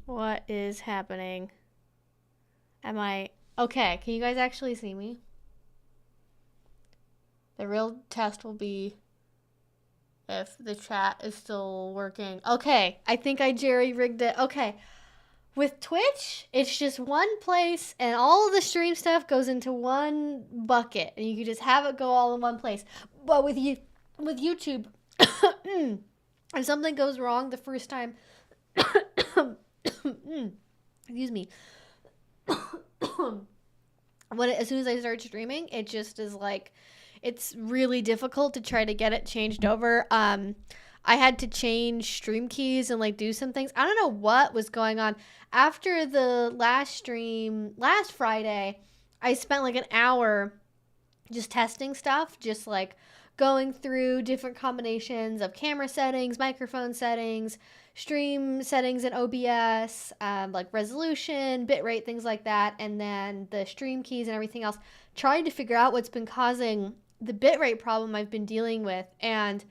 What is happening? Am I... Okay, can you guys actually see me? The real test will be if the chat is still working. Okay, I think I jerry-rigged it. Okay. With Twitch, it's just one place, and all of the stream stuff goes into one bucket, and you can just have it go all in one place. But with YouTube, if something goes wrong the first time, excuse me, as soon as I start streaming, it just is like, it's really difficult to try to get it changed over. I had to change stream keys and like do some things. I don't know what was going on. After the last stream, last Friday, I spent like an hour just testing stuff, just like going through different combinations of camera settings, microphone settings, stream settings in OBS, like resolution, bitrate, things like that, and then the stream keys and everything else, trying to figure out what's been causing the bitrate problem I've been dealing with. And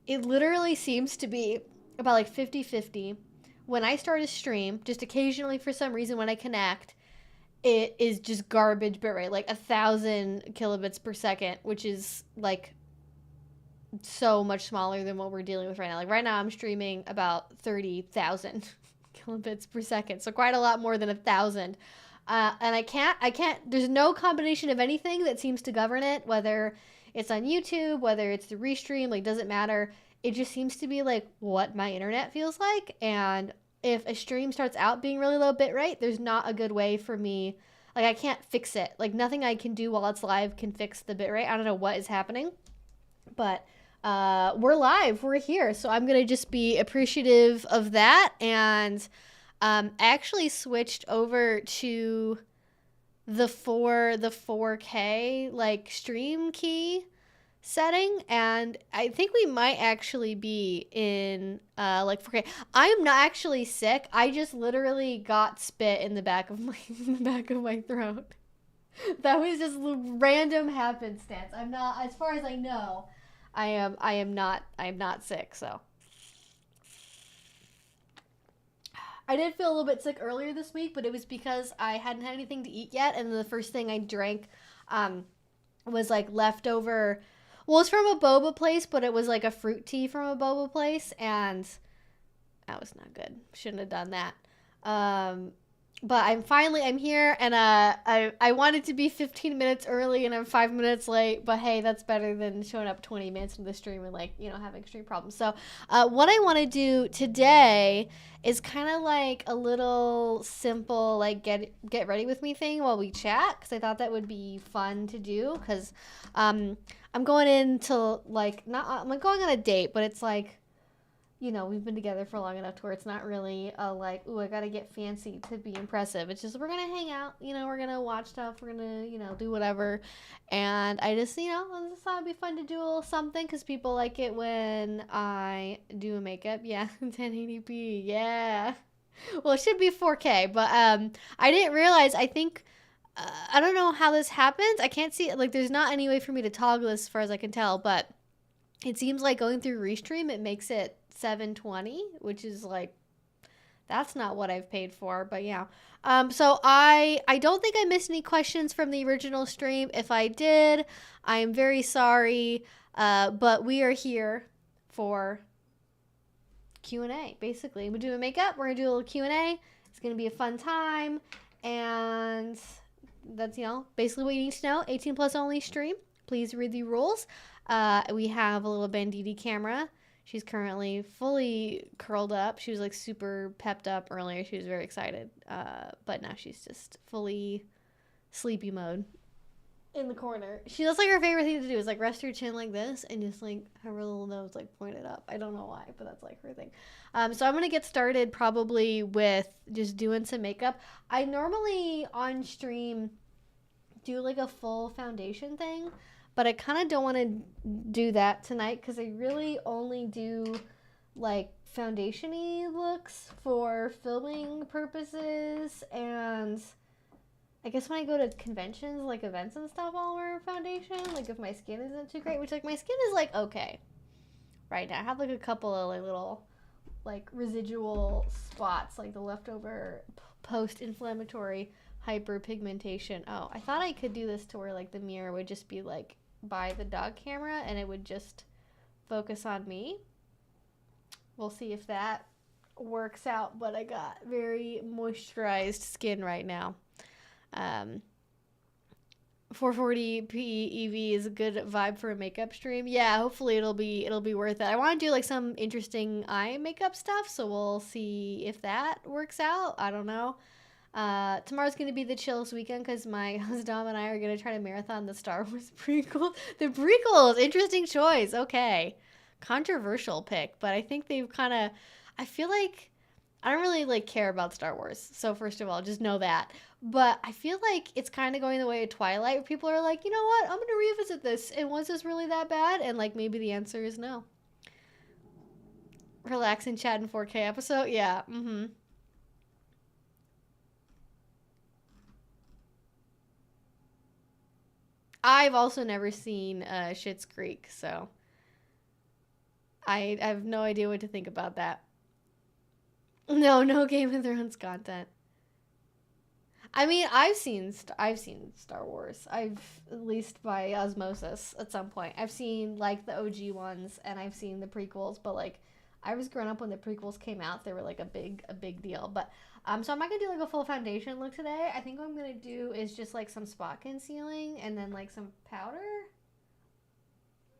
it literally seems to be about like 50-50. When I start a stream, just occasionally for some reason when I connect, it is just garbage bitrate, like 1,000 kilobits per second, which is like so much smaller than what we're dealing with right now. Like right now I'm streaming about 30,000 kilobits per second, so quite a lot more than 1,000. And I can't, there's no combination of anything that seems to govern it, whether it's on YouTube, whether it's the restream, like doesn't matter. It just seems to be like what my internet feels like. And if a stream starts out being really low bitrate, there's not a good way for me, like I can't fix it. Like nothing I can do while it's live can fix the bitrate. I don't know what is happening, but we're live, we're here. So I'm gonna just be appreciative of that. And I actually switched over to the 4K like stream key setting, and I think we might actually be in like 4K. I'm not actually sick. I just literally got spit in the back of my throat. That was just random happenstance. I'm not, as far as I know, I am not sick, so. I did feel a little bit sick earlier this week, but it was because I hadn't had anything to eat yet, and the first thing I drank was like leftover. Well, it's from a boba place, but it was like a fruit tea from a boba place, and that was not good. Shouldn't have done that. But I'm here, and I wanted to be 15 minutes early, and I'm 5 minutes late, but hey, that's better than showing up 20 minutes into the stream and like, you know, having extreme problems. So what I want to do today is kind of like a little simple like get ready with me thing while we chat, because I thought that would be fun to do, because I'm going into like, I'm going on a date, but it's like, you know, we've been together for long enough to where it's not really a like, ooh, I gotta get fancy to be impressive. It's just, we're gonna hang out, you know, we're gonna watch stuff, we're gonna, you know, do whatever. And I just, you know, I just thought it'd be fun to do a little something, because people like it when I do a makeup. Yeah, 1080p, yeah. Well, it should be 4K, but I didn't realize, I think, I don't know how this happens. I can't see, like, there's not any way for me to toggle this as far as I can tell, but it seems like going through Restream, it makes it 720, which is like, that's not what I've paid for, but yeah. So I don't think I missed any questions from the original stream. If I did, I am very sorry, but we are here for Q&A, basically. We're doing makeup, we're gonna do a little Q&A. It's gonna be a fun time, and that's, you know, basically what you need to know. 18 plus only stream. Please read the rules. We have a little Banditti camera. She's currently fully curled up. She was like super pepped up earlier. She was very excited. But now she's just fully sleepy mode in the corner. She, that's like her favorite thing to do, is like rest her chin like this and just like have her little nose like pointed up. I don't know why, but that's like her thing. So I'm going to get started probably with just doing some makeup. I normally on stream do like a full foundation thing, but I kind of don't want to do that tonight, because I really only do like foundation-y looks for filming purposes, and I guess when I go to conventions, like events and stuff, I'll wear foundation, like if my skin isn't too great, which like my skin is like okay right now. I have like a couple of like little like residual spots, like the leftover post-inflammatory hyperpigmentation. Oh, I thought I could do this to where like the mirror would just be like by the dog camera and it would just focus on me. We'll see if that works out, but I got very moisturized skin right now. 440p EV is a good vibe for a makeup stream. Yeah, hopefully it'll be worth it. I want to do like some interesting eye makeup stuff, so we'll see if that works out. I don't know. Tomorrow's gonna be the chillest weekend because my husband and I are gonna try to marathon the Star Wars prequel. The prequels, interesting choice. Okay, controversial pick, but I think they've kind of. I feel like I don't really like care about Star Wars. So first of all, just know that. But I feel like it's kind of going the way of Twilight, where people are like, you know what, I'm gonna revisit this. And was this really that bad? And like maybe the answer is no. Relax and chat in 4K episode. Yeah. Mm-hmm. I've also never seen Schitt's Creek, so I have no idea what to think about that. No Game of Thrones content. I mean, I've seen Star Wars. I've at least by osmosis at some point. I've seen like the OG ones and I've seen the prequels, but like I was growing up when the prequels came out. They were like a big deal. But so I'm not gonna do like a full foundation look today. I think what I'm gonna do is just like some spot concealing and then like some powder.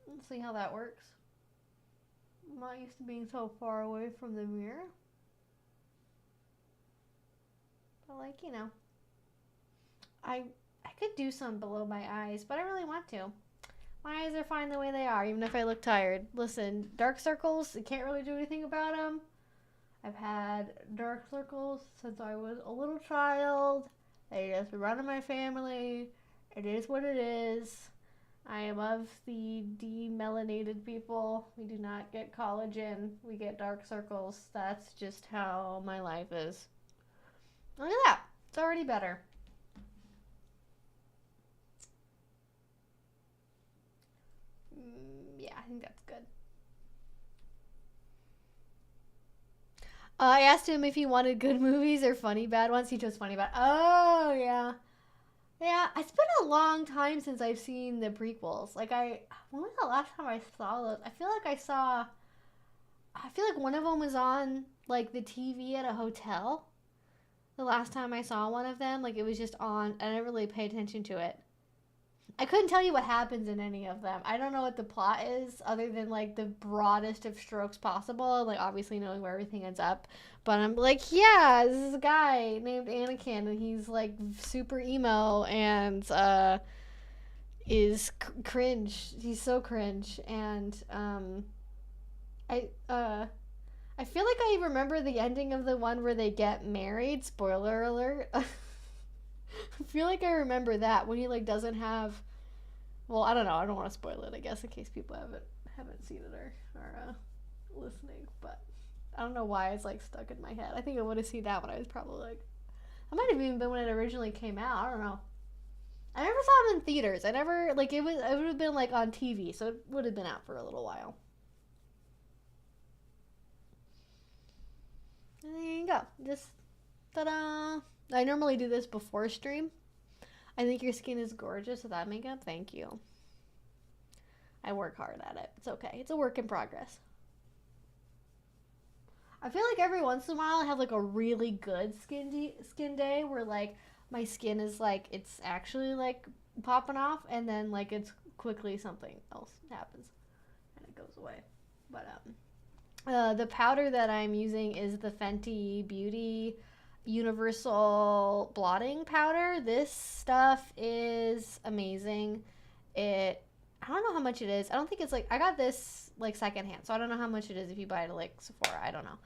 Let's see how that works. I'm not used to being so far away from the mirror. But like, you know, I could do some below my eyes, but I don't really want to. My eyes are fine the way they are, even if I look tired. Listen, dark circles, I can't really do anything about them. I've had dark circles since I was a little child. They just run in my family. It is what it is. I am of the demelanated people. We do not get collagen. We get dark circles. That's just how my life is. Look at that. It's already better. Yeah, I think that's good. I asked him if he wanted good movies or funny bad ones. He chose funny bad. Oh, yeah. Yeah, it's been a long time since I've seen the prequels. Like, when was the last time I saw those? I feel like one of them was on, like, the TV at a hotel. The last time I saw one of them, like, it was just on. I didn't really pay attention to it. I couldn't tell you what happens in any of them. I don't know what the plot is, other than, like, the broadest of strokes possible. Like, obviously knowing where everything ends up. But I'm like, yeah, this is a guy named Anakin, and he's, like, super emo, and, is cringe. He's so cringe. And, I feel like I remember the ending of the one where they get married. Spoiler alert. I feel like I remember that when he like doesn't have. Well, I don't know. I don't want to spoil it. I guess in case people haven't seen it or are listening. But I don't know why it's like stuck in my head. I think I would have seen that when I was probably like. I might have even been when it originally came out. I don't know. I never saw it in theaters. I never like it would have been like on TV, so it would have been out for a little while. And there you go. Just ta-da! I normally do this before stream. I think your skin is gorgeous without makeup. Thank you. I work hard at it. It's okay. It's a work in progress. I feel like every once in a while I have like a really good skin day where like my skin is like it's actually like popping off, and then like it's quickly something else happens and it goes away. But the powder that I'm using is the Fenty Beauty Universal Blotting Powder. This stuff is amazing. I don't know how much it is. I don't think it's like, I got this like secondhand, so I don't know how much it is if you buy it at like Sephora. I don't know.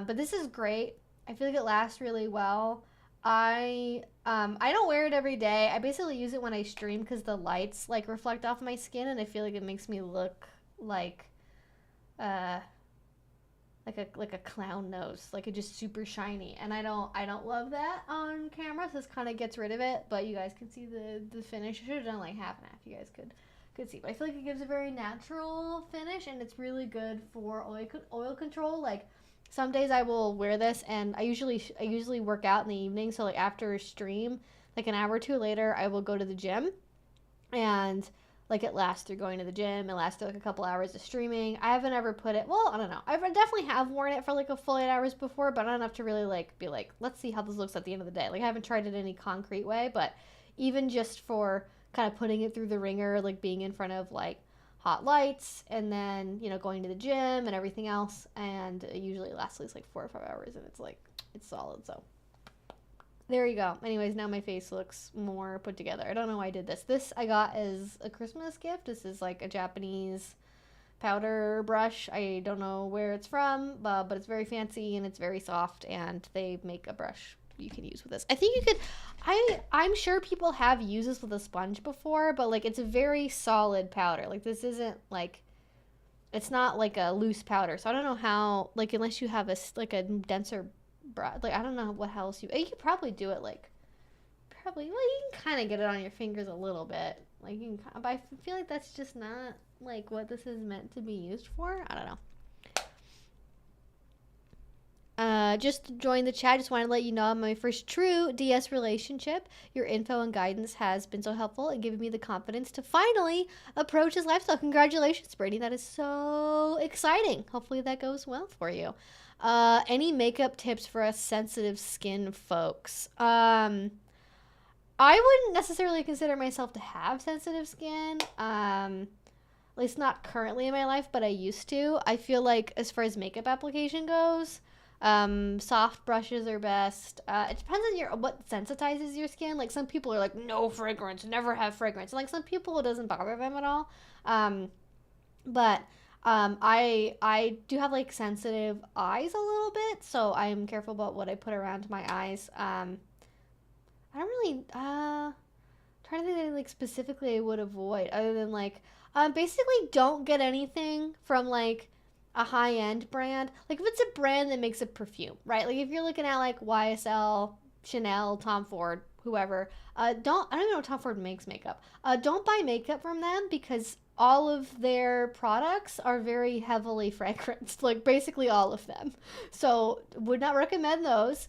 But this is great. I feel like it lasts really well. I don't wear it every day. I basically use it when I stream because the lights like reflect off my skin, and I feel like it makes me look like a clown nose, like it's just super shiny, and I don't love that on camera, so this kind of gets rid of it. But you guys can see the finish. I should have done like half and half. You guys could see, but I feel like it gives a very natural finish, and it's really good for oil control. Like some days I will wear this, and I usually work out in the evening. So like after a stream, like an hour or two later, I will go to the gym, and like it lasts through going to the gym. It lasts through like a couple hours of streaming. I haven't ever put it. Well, I don't know. I definitely have worn it for like a full 8 hours before, but not enough to really like be like, let's see how this looks at the end of the day. Like I haven't tried it in any concrete way, but even just for kind of putting it through the ringer, like being in front of like hot lights, and then going to the gym and everything else, and it usually lasts at least like 4 or 5 hours, and it's solid. So there you go. Anyways, now my face looks more put together. I don't know why I did this. This I got as a Christmas gift. This is like a Japanese powder brush. I don't know where it's from, but it's very fancy and it's very soft, and they make a brush you can use with this. I think you could, I'm sure people have used this with a sponge before, but like it's a very solid powder. Like this isn't like, it's not like a loose powder. So I don't know how, like unless you have a denser brush, like I don't know what else you could probably do it like, well you can kind of get it on your fingers a little bit. Like you can, but I feel like that's just not like what this is meant to be used for. I don't know. Just to join the chat, just want to let you know I'm my first true DS relationship. Your info and guidance has been so helpful and given me the confidence to finally approach this lifestyle. Congratulations, Brittany. That is so exciting. Hopefully that goes well for you. Any makeup tips for us sensitive skin folks? I wouldn't necessarily consider myself to have sensitive skin. At least not currently in my life, but I used to. I feel like as far as makeup application goes, soft brushes are best. It depends on what sensitizes your skin. Like some people are like, no fragrance, never have fragrance. And like some people it doesn't bother them at all. But I do have like sensitive eyes a little bit, so I'm careful about what I put around my eyes. I don't really trying to think of like specifically I would avoid other than like basically don't get anything from like a high-end brand. Like if it's a brand that makes a perfume, right? Like if you're looking at like YSL, Chanel, Tom Ford, whoever, I don't even know if Tom Ford makes makeup. Don't buy makeup from them because all of their products are very heavily fragranced, like basically all of them. So would not recommend those.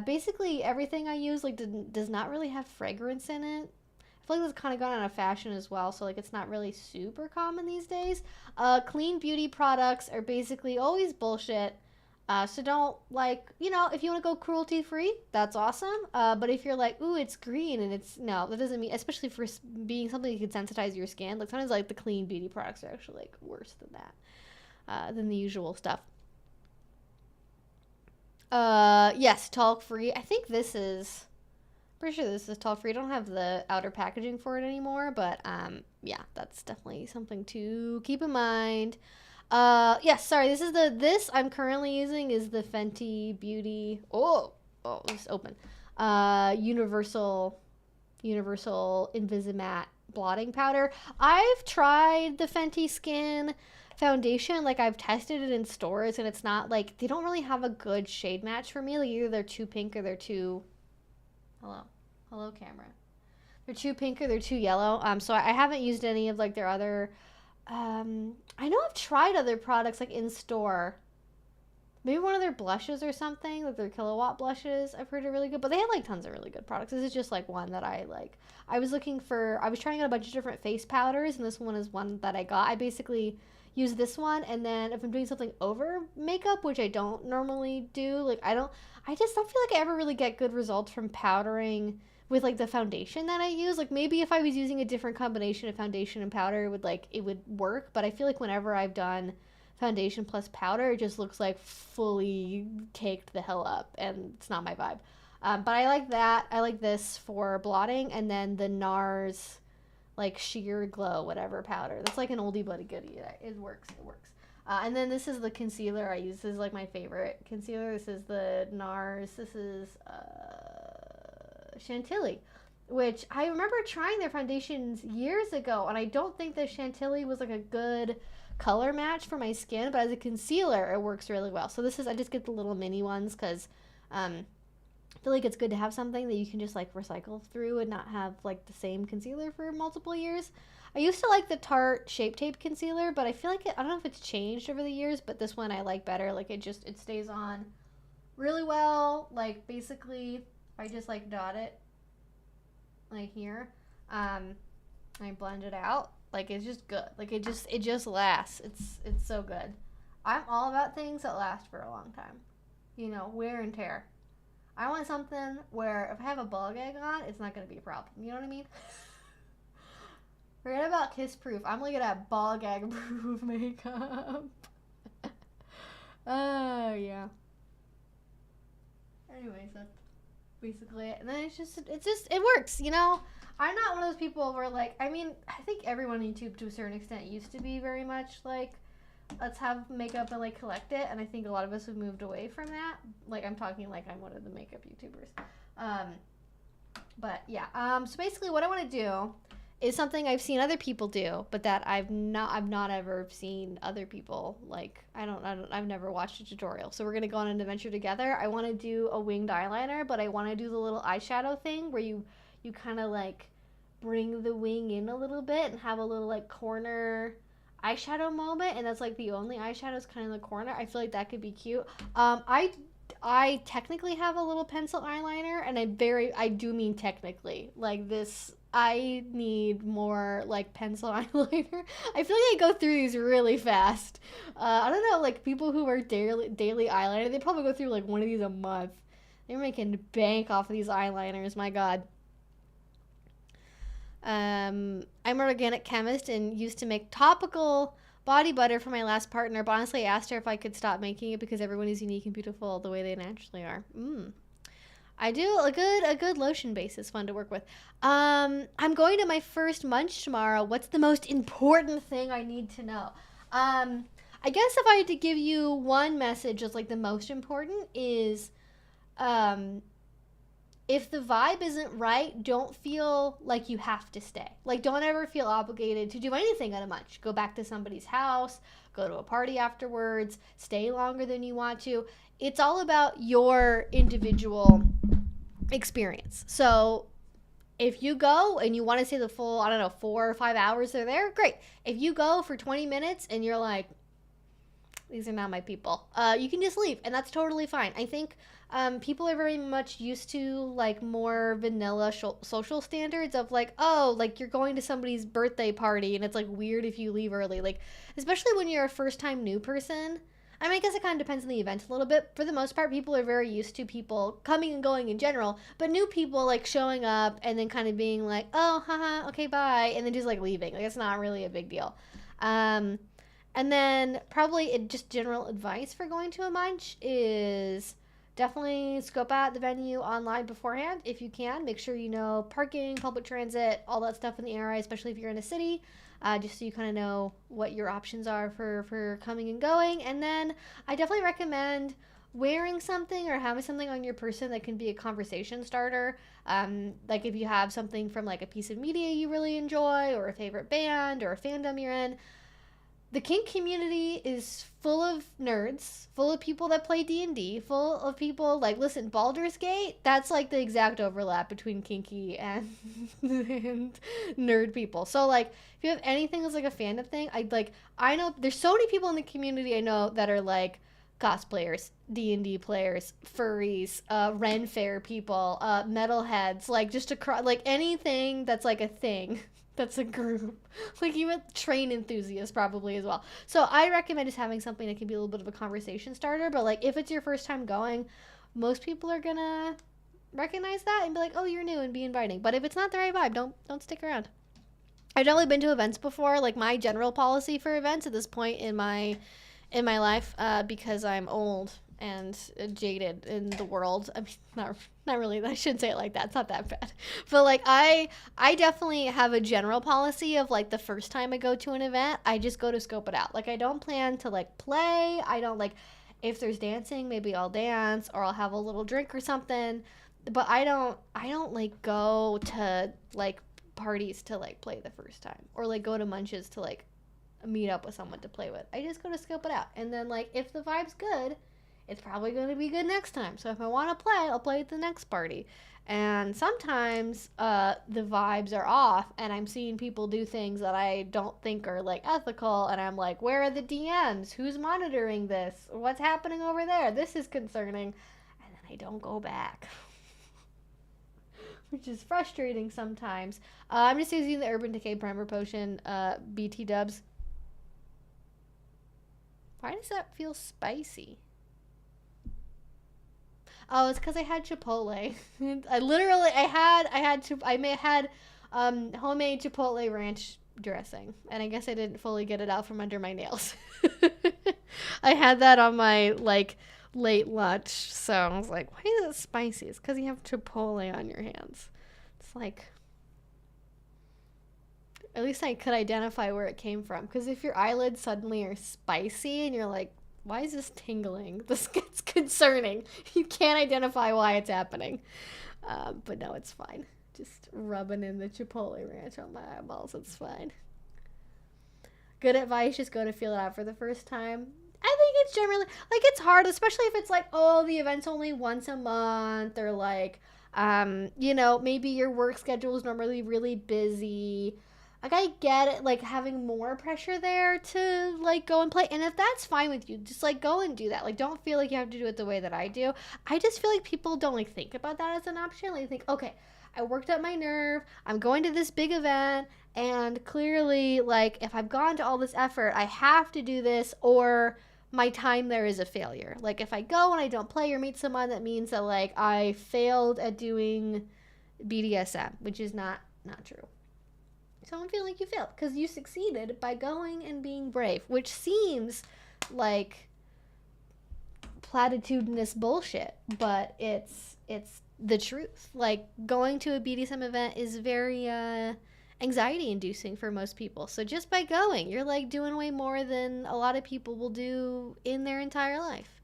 Basically everything I use like does not really have fragrance in it. I feel like that's kind of gone out of fashion as well, so like it's not really super common these days. Clean beauty products are basically always bullshit. So don't like, if you want to go cruelty free, that's awesome. But if you're like, ooh, it's green and no, that doesn't mean, especially for being something that can sensitize your skin. Like sometimes like the clean beauty products are actually like worse than that, than the usual stuff. Yes, talc free. I think this is. Pretty sure this is talc free. I don't have the outer packaging for it anymore, but yeah, that's definitely something to keep in mind. Yes, sorry, this I'm currently using is the Fenty Beauty. Oh, it's open. Universal Invisimatte blotting powder. I've tried the Fenty Skin foundation. Like I've tested it in stores, and it's not like they don't really have a good shade match for me. Like either they're too pink or they're too. Hello, camera. They're too pink or they're too yellow. So I haven't used any of like their other. I know I've tried other products like in store. Maybe one of their blushes or something, like their kilowatt blushes. I've heard are really good, but they have like tons of really good products. This is just like one that I like. I was trying out a bunch of different face powders, and this one is one that I got. I basically use this one, and then if I'm doing something over makeup, which I don't normally do, like I just don't feel like I ever really get good results from powdering with like the foundation that I use. Like maybe if I was using a different combination of foundation and powder, it would work. But I feel like whenever I've done foundation plus powder, it just looks like fully caked the hell up, and it's not my vibe. But I like that. I like this for blotting, and then the NARS like sheer glow whatever powder. That's like an oldie but a goodie. It works. And then this is the concealer I use. This is like my favorite concealer. This is the NARS. This is Chantilly, which I remember trying their foundations years ago, and I don't think that Chantilly was like a good color match for my skin, but as a concealer it works really well. So I just get the little mini ones because I feel like it's good to have something that you can just like recycle through and not have like the same concealer for multiple years. I used to like the Tarte Shape Tape Concealer, but I feel like I don't know if it's changed over the years, but this one I like better. Like it stays on really well. Like basically, I just like dot it like here. I blend it out. Like it's just good. Like it just lasts. It's so good. I'm all about things that last for a long time. You know, wear and tear. I want something where if I have a ball gag on, it's not going to be a problem. You know what I mean? Forget about kiss proof. I'm looking at ball gag proof makeup. Oh, yeah. Anyways, that's basically it. And then it works, you know? I'm not one of those people where, like, I mean, I think everyone on YouTube to a certain extent used to be very much like, let's have makeup and like collect it, and I think a lot of us have moved away from that. Like I'm talking like I'm one of the makeup YouTubers. But yeah. So basically what I want to do is something I've seen other people do, but that I've not ever seen other people like. I've never watched a tutorial. So we're gonna go on an adventure together. I want to do a winged eyeliner, but I want to do the little eyeshadow thing where you kind of like bring the wing in a little bit and have a little like corner eyeshadow moment, and that's like the only eyeshadow's kind of in the corner. I feel like that could be cute. I technically have a little pencil eyeliner, and I do mean technically. Like this, I need more like pencil eyeliner. I feel like I go through these really fast. I don't know, like people who wear daily eyeliner, they probably go through like one of these a month. They're making bank off of these eyeliners, my god. I'm an organic chemist and used to make topical body butter for my last partner, but honestly I asked her if I could stop making it because everyone is unique and beautiful the way they naturally are. I do a good lotion base is fun to work with. I'm going to my first munch tomorrow. What's the most important thing I need to know? I guess if I had to give you one message as like the most important is if the vibe isn't right, don't feel like you have to stay. Like, don't ever feel obligated to do anything at a munch. Go back to somebody's house, go to a party afterwards, stay longer than you want to. It's all about your individual experience. So if you go and you want to stay the full, 4 or 5 hours they're there, great. If you go for 20 minutes and you're like, these are not my people, you can just leave, and that's totally fine. I think people are very much used to like more vanilla social standards of like, oh, like you're going to somebody's birthday party and it's like weird if you leave early, like especially when you're a first time new person. I mean, I guess it kind of depends on the event a little bit. For the most part, people are very used to people coming and going in general, but new people like showing up and then kind of being like, oh, haha, okay, bye, and then just like leaving. Like it's not really a big deal. And then probably just general advice for going to a munch is definitely scope out the venue online beforehand if you can. Make sure you know parking, public transit, all that stuff in the area, especially if you're in a city, just so you kind of know what your options are for coming and going. And then I definitely recommend wearing something or having something on your person that can be a conversation starter. Like if you have something from like a piece of media you really enjoy or a favorite band or a fandom you're in. The kink community is full of nerds, full of people that play D&D, full of people like, listen, Baldur's Gate, that's like the exact overlap between kinky and nerd people. So like, if you have anything that's like a fandom thing, I know there's so many people in the community I know that are like cosplayers, D&D players, furries, Ren Fair people, metalheads, like just like anything that's like a thing. That's a group. Like even train enthusiasts probably as well. So I recommend just having something that can be a little bit of a conversation starter. But like if it's your first time going, most people are gonna recognize that and be like, oh, you're new, and be inviting. But if it's not the right vibe, don't stick around. I've definitely been to events before. Like my general policy for events at this point in my life, because I'm old and jaded in the world. I mean, not really. I shouldn't say it like that. It's not that bad. But like I definitely have a general policy of like the first time I go to an event, I just go to scope it out. Like I don't plan to like play. I don't like, if there's dancing, maybe I'll dance or I'll have a little drink or something. But I don't like go to like parties to like play the first time or like go to munches to like meet up with someone to play with. I just go to scope it out. And then like if the vibe's good, it's probably going to be good next time. So if I want to play it, I'll play at the next party. And sometimes the vibes are off, and I'm seeing people do things that I don't think are like ethical, and I'm like, where are the DMs? Who's monitoring this? What's happening over there? This is concerning. And then I don't go back. Which is frustrating sometimes. I'm just using the Urban Decay Primer Potion, BT dubs. Why does that feel spicy? Oh, it's because I had Chipotle. I had homemade Chipotle ranch dressing, and I guess I didn't fully get it out from under my nails. I had that on my like late lunch, so I was like, why is it spicy? It's because you have Chipotle on your hands. It's like, at least I could identify where it came from, because if your eyelids suddenly are spicy and you're like, why is this tingling? This gets concerning. You can't identify why it's happening. But no, it's fine. Just rubbing in the Chipotle ranch on my eyeballs. It's fine. Good advice, just go to feel it out for the first time. I think it's generally, like, it's hard, especially if it's like, oh, the event's only once a month, or like, you know, maybe your work schedule is normally really busy. Like, I get it, like, having more pressure there to, like, go and play. And if that's fine with you, just, like, go and do that. Like, don't feel like you have to do it the way that I do. I just feel like people don't, like, think about that as an option. Like, think, okay, I worked up my nerve. I'm going to this big event. And clearly, like, if I've gone to all this effort, I have to do this, or my time there is a failure. Like, if I go and I don't play or meet someone, that means that, like, I failed at doing BDSM, which is not true. So don't feel like you failed, because you succeeded by going and being brave, which seems like platitudinous bullshit, but it's the truth. Like, going to a BDSM event is very anxiety inducing for most people. So just by going, you're like doing way more than a lot of people will do in their entire life.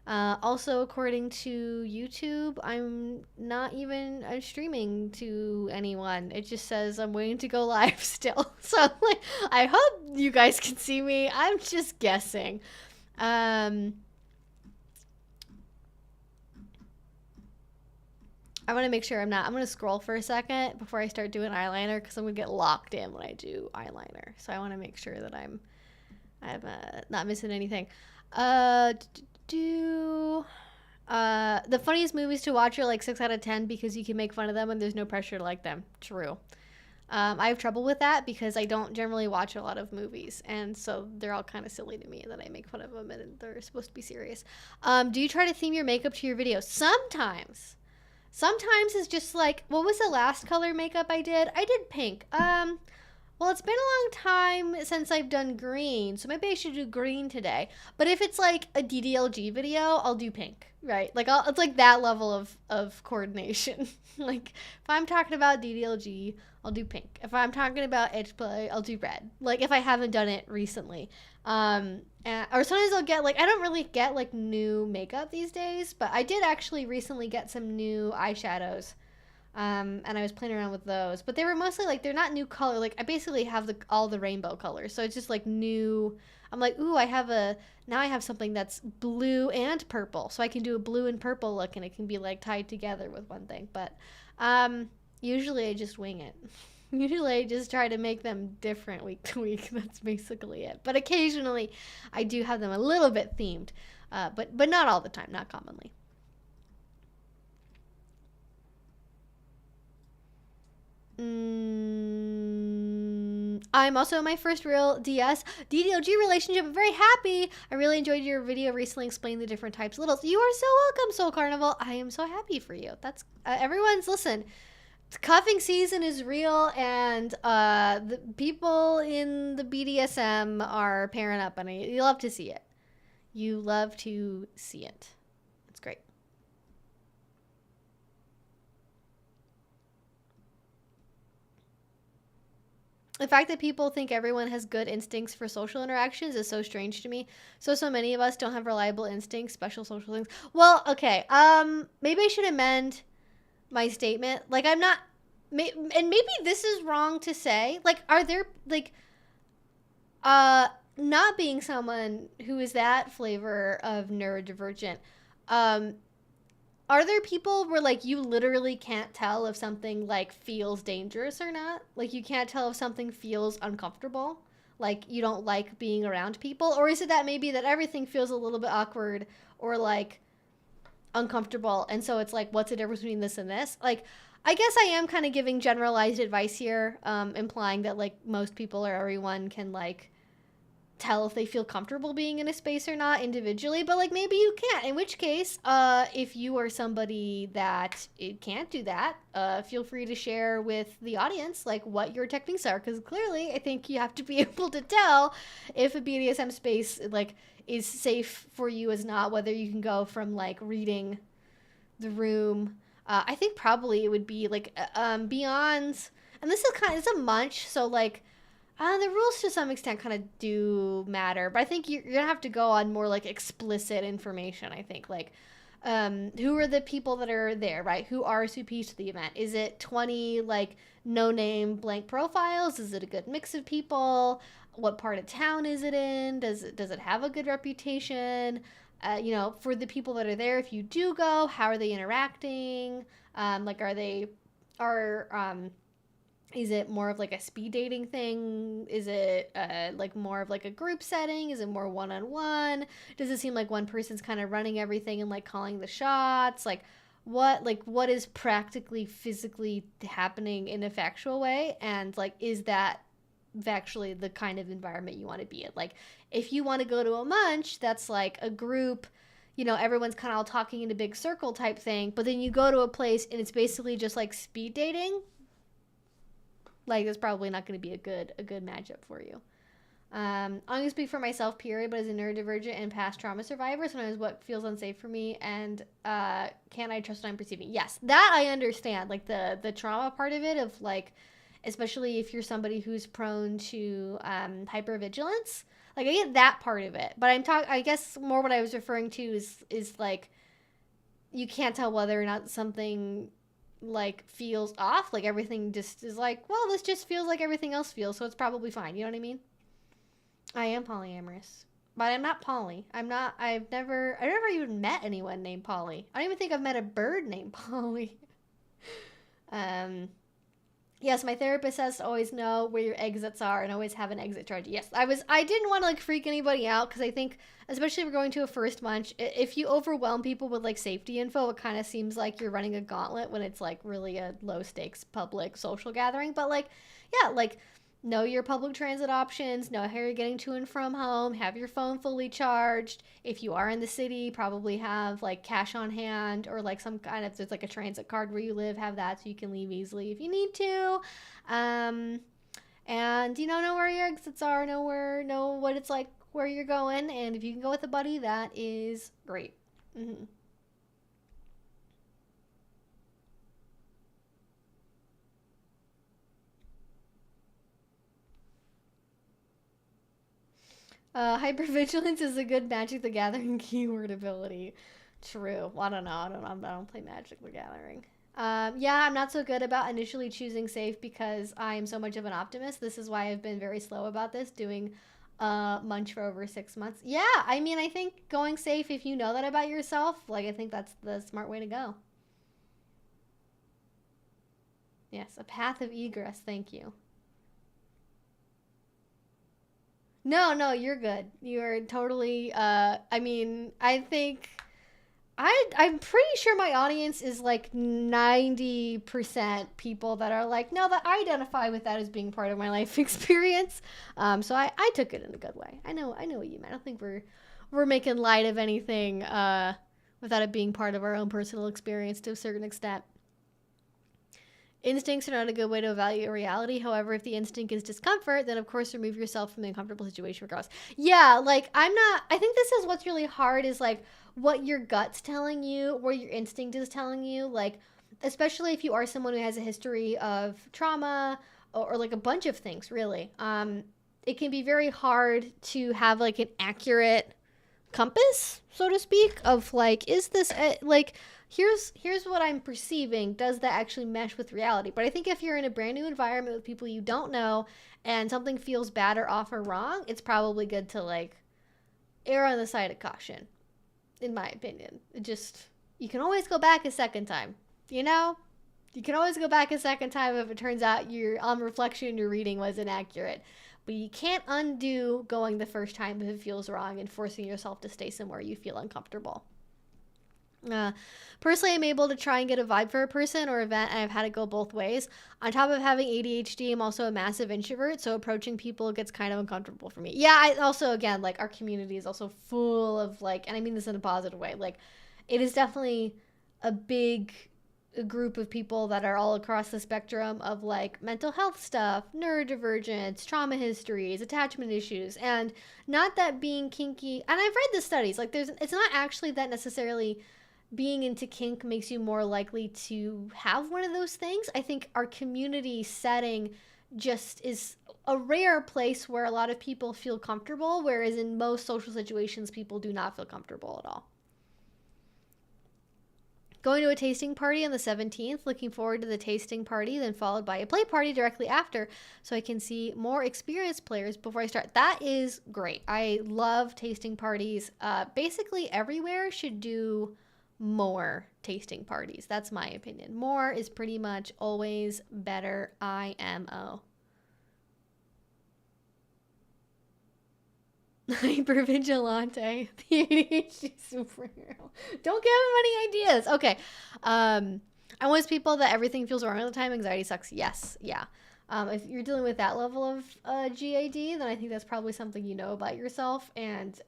Also, according to YouTube, I'm not even streaming to anyone. It just says I'm waiting to go live still. So, like, I hope you guys can see me. I'm just guessing. I want to make sure I'm going to scroll for a second before I start doing eyeliner, because I'm going to get locked in when I do eyeliner. So I want to make sure that I'm not missing anything. The funniest movies to watch are like 6 out of 10 because you can make fun of them and there's no pressure to like them. True. I have trouble with that because I don't generally watch a lot of movies, and so they're all kind of silly to me that I make fun of them and they're supposed to be serious. Do you try to theme your makeup to your videos? Sometimes it's just like, what was the last color makeup I did? I did pink. Well, it's been a long time since I've done green, so maybe I should do green today. But if it's like a DDLG video, I'll do pink, right? Like, it's like that level of coordination. Like, if I'm talking about DDLG, I'll do pink. If I'm talking about edge play, I'll do red. Like, if I haven't done it recently. Or sometimes I'll get, like, I don't really get, like, new makeup these days, but I did actually recently get some new eyeshadows. And I was playing around with those, but they were mostly like, they're not new color. Like, I basically have all the rainbow colors, so it's just like new. I'm like, ooh, now I have something that's blue and purple, so I can do a blue and purple look, and it can be like tied together with one thing. But usually I just wing it. Usually I just try to make them different week to week. That's basically it. But occasionally I do have them a little bit themed, but not all the time, not commonly. I'm also in my first real DDLG relationship. I'm very happy. I really enjoyed your video recently explaining the different types of littles. You are so welcome, Soul Carnival. I am so happy for you. That's listen. Cuffing season is real, and the people in the BDSM are pairing up, and you love to see it. You love to see it. It's great. The fact that people think everyone has good instincts for social interactions is so strange to me. So many of us don't have reliable instincts, special social things. Well, okay. Maybe I should amend my statement. Like, I'm not, and maybe this is wrong to say. Like, are there, like, not being someone who is that flavor of neurodivergent, um, are there people where like you literally can't tell if something like feels dangerous or not? Like you can't tell if something feels uncomfortable? Like you don't like being around people? Or is it that maybe that everything feels a little bit awkward or like uncomfortable and so it's like what's the difference between this and this? Like I guess I am kind of giving generalized advice here, implying that like most people or everyone can like tell if they feel comfortable being in a space or not individually, but like maybe you can't, in which case if you are somebody that it can't do that, feel free to share with the audience like what your techniques are, because clearly I think you have to be able to tell if a BDSM space like is safe for you as not, whether you can go from like reading the room. I think probably it would be like beyond, and this is kind of, it's a munch, so like the rules to some extent kind of do matter, but I think you're gonna have to go on more like explicit information. I think like, who are the people that are there, right? Who RSVPs to the event? Is it 20 like no name blank profiles? Is it a good mix of people? What part of town is it in? Does it have a good reputation? For the people that are there, if you do go, how are they interacting? Like, are is it more of like a speed dating thing? Is it like more of like a group setting? Is it more one-on-one? Does it seem like one person's kind of running everything and like calling the shots? What is practically physically happening in a factual way? And like, is that actually the kind of environment you want to be in? Like, if you want to go to a munch, that's like a group, everyone's kind of all talking in a big circle type thing, but then you go to a place and it's basically just like speed dating. Like, that's probably not going to be a good matchup for you. I'm going to speak for myself, period, but as a neurodivergent and past trauma survivor, sometimes what feels unsafe for me and can I trust what I'm perceiving? Yes, that I understand. Like, the trauma part of it, of like, especially if you're somebody who's prone to hypervigilance. Like, I get that part of it. But I guess more what I was referring to is like, you can't tell whether or not something like feels off, like everything just is like, well, this just feels like everything else feels, so it's probably fine. You know what I mean? I am polyamorous, but I'm not poly. I've never even met anyone named Polly. I don't even think I've met a bird named Polly. um Yes, my therapist says to always know where your exits are and always have an exit strategy. Yes, I didn't want to like freak anybody out, because I think, especially if we're going to a first munch, if you overwhelm people with like safety info, it kind of seems like you're running a gauntlet when it's like really a low stakes public social gathering. But like, yeah, like, know your public transit options, know how you're getting to and from home, have your phone fully charged. If you are in the city, probably have like cash on hand, or like some kind of, there's like a transit card where you live, have that so you can leave easily if you need to. And know where your exits are, know what it's like where you're going, and if you can go with a buddy, that is great. Mm-hmm. Hypervigilance is a good Magic the Gathering keyword ability. True. Well, I don't know. I don't play Magic the Gathering. Yeah, I'm not so good about initially choosing safe because I am so much of an optimist. This is why I've been very slow about this, doing munch for over 6 months. Yeah, I mean, I think going safe, if you know that about yourself, like, I think that's the smart way to go. Yes, a path of egress. Thank you. No, no, you're good. You're totally. I mean, I think I'm pretty sure my audience is like 90% people that are like, no, that I identify with that as being part of my life experience. So I took it in a good way. I know what you meant. I don't think we're making light of anything without it being part of our own personal experience to a certain extent. Instincts are not a good way to evaluate reality. However, if the instinct is discomfort, then of course remove yourself from the uncomfortable situation regardless. Yeah, like, I think this is what's really hard, is like what your gut's telling you, what your instinct is telling you. Like, especially if you are someone who has a history of trauma, or like a bunch of things, really. It can be very hard to have like an accurate compass, so to speak, of like, is this like, here's what I'm perceiving, does that actually mesh with reality? But I think if you're in a brand new environment with people you don't know and something feels bad or off or wrong, it's probably good to like err on the side of caution, in my opinion. You can always go back a second time, you know? You can always go back a second time if it turns out your reflection your reading was inaccurate. But you can't undo going the first time if it feels wrong and forcing yourself to stay somewhere you feel uncomfortable. Personally, I'm able to try and get a vibe for a person or event, and I've had it go both ways. On top of having ADHD, I'm also a massive introvert, so approaching people gets kind of uncomfortable for me. Yeah, I also, again, like, our community is also full of, like, and I mean this in a positive way, like, it is definitely a big group of people that are all across the spectrum of, like, mental health stuff, neurodivergence, trauma histories, attachment issues, and not that being kinky, and I've read the studies, like, it's not actually that necessarily being into kink makes you more likely to have one of those things. I think our community setting just is a rare place where a lot of people feel comfortable, whereas in most social situations, people do not feel comfortable at all. Going to a tasting party on the 17th, looking forward to the tasting party, then followed by a play party directly after, so I can see more experienced players before I start. That is great. I love tasting parties. Basically, everywhere should do more tasting parties. That's my opinion. More is pretty much always better. IMO. Hypervigilante, the ADHD superhero. Don't give him any ideas. Okay. I'm one of those people that everything feels wrong all the time. Anxiety sucks. Yes. Yeah. If you're dealing with that level of GAD, then I think that's probably something you know about yourself, and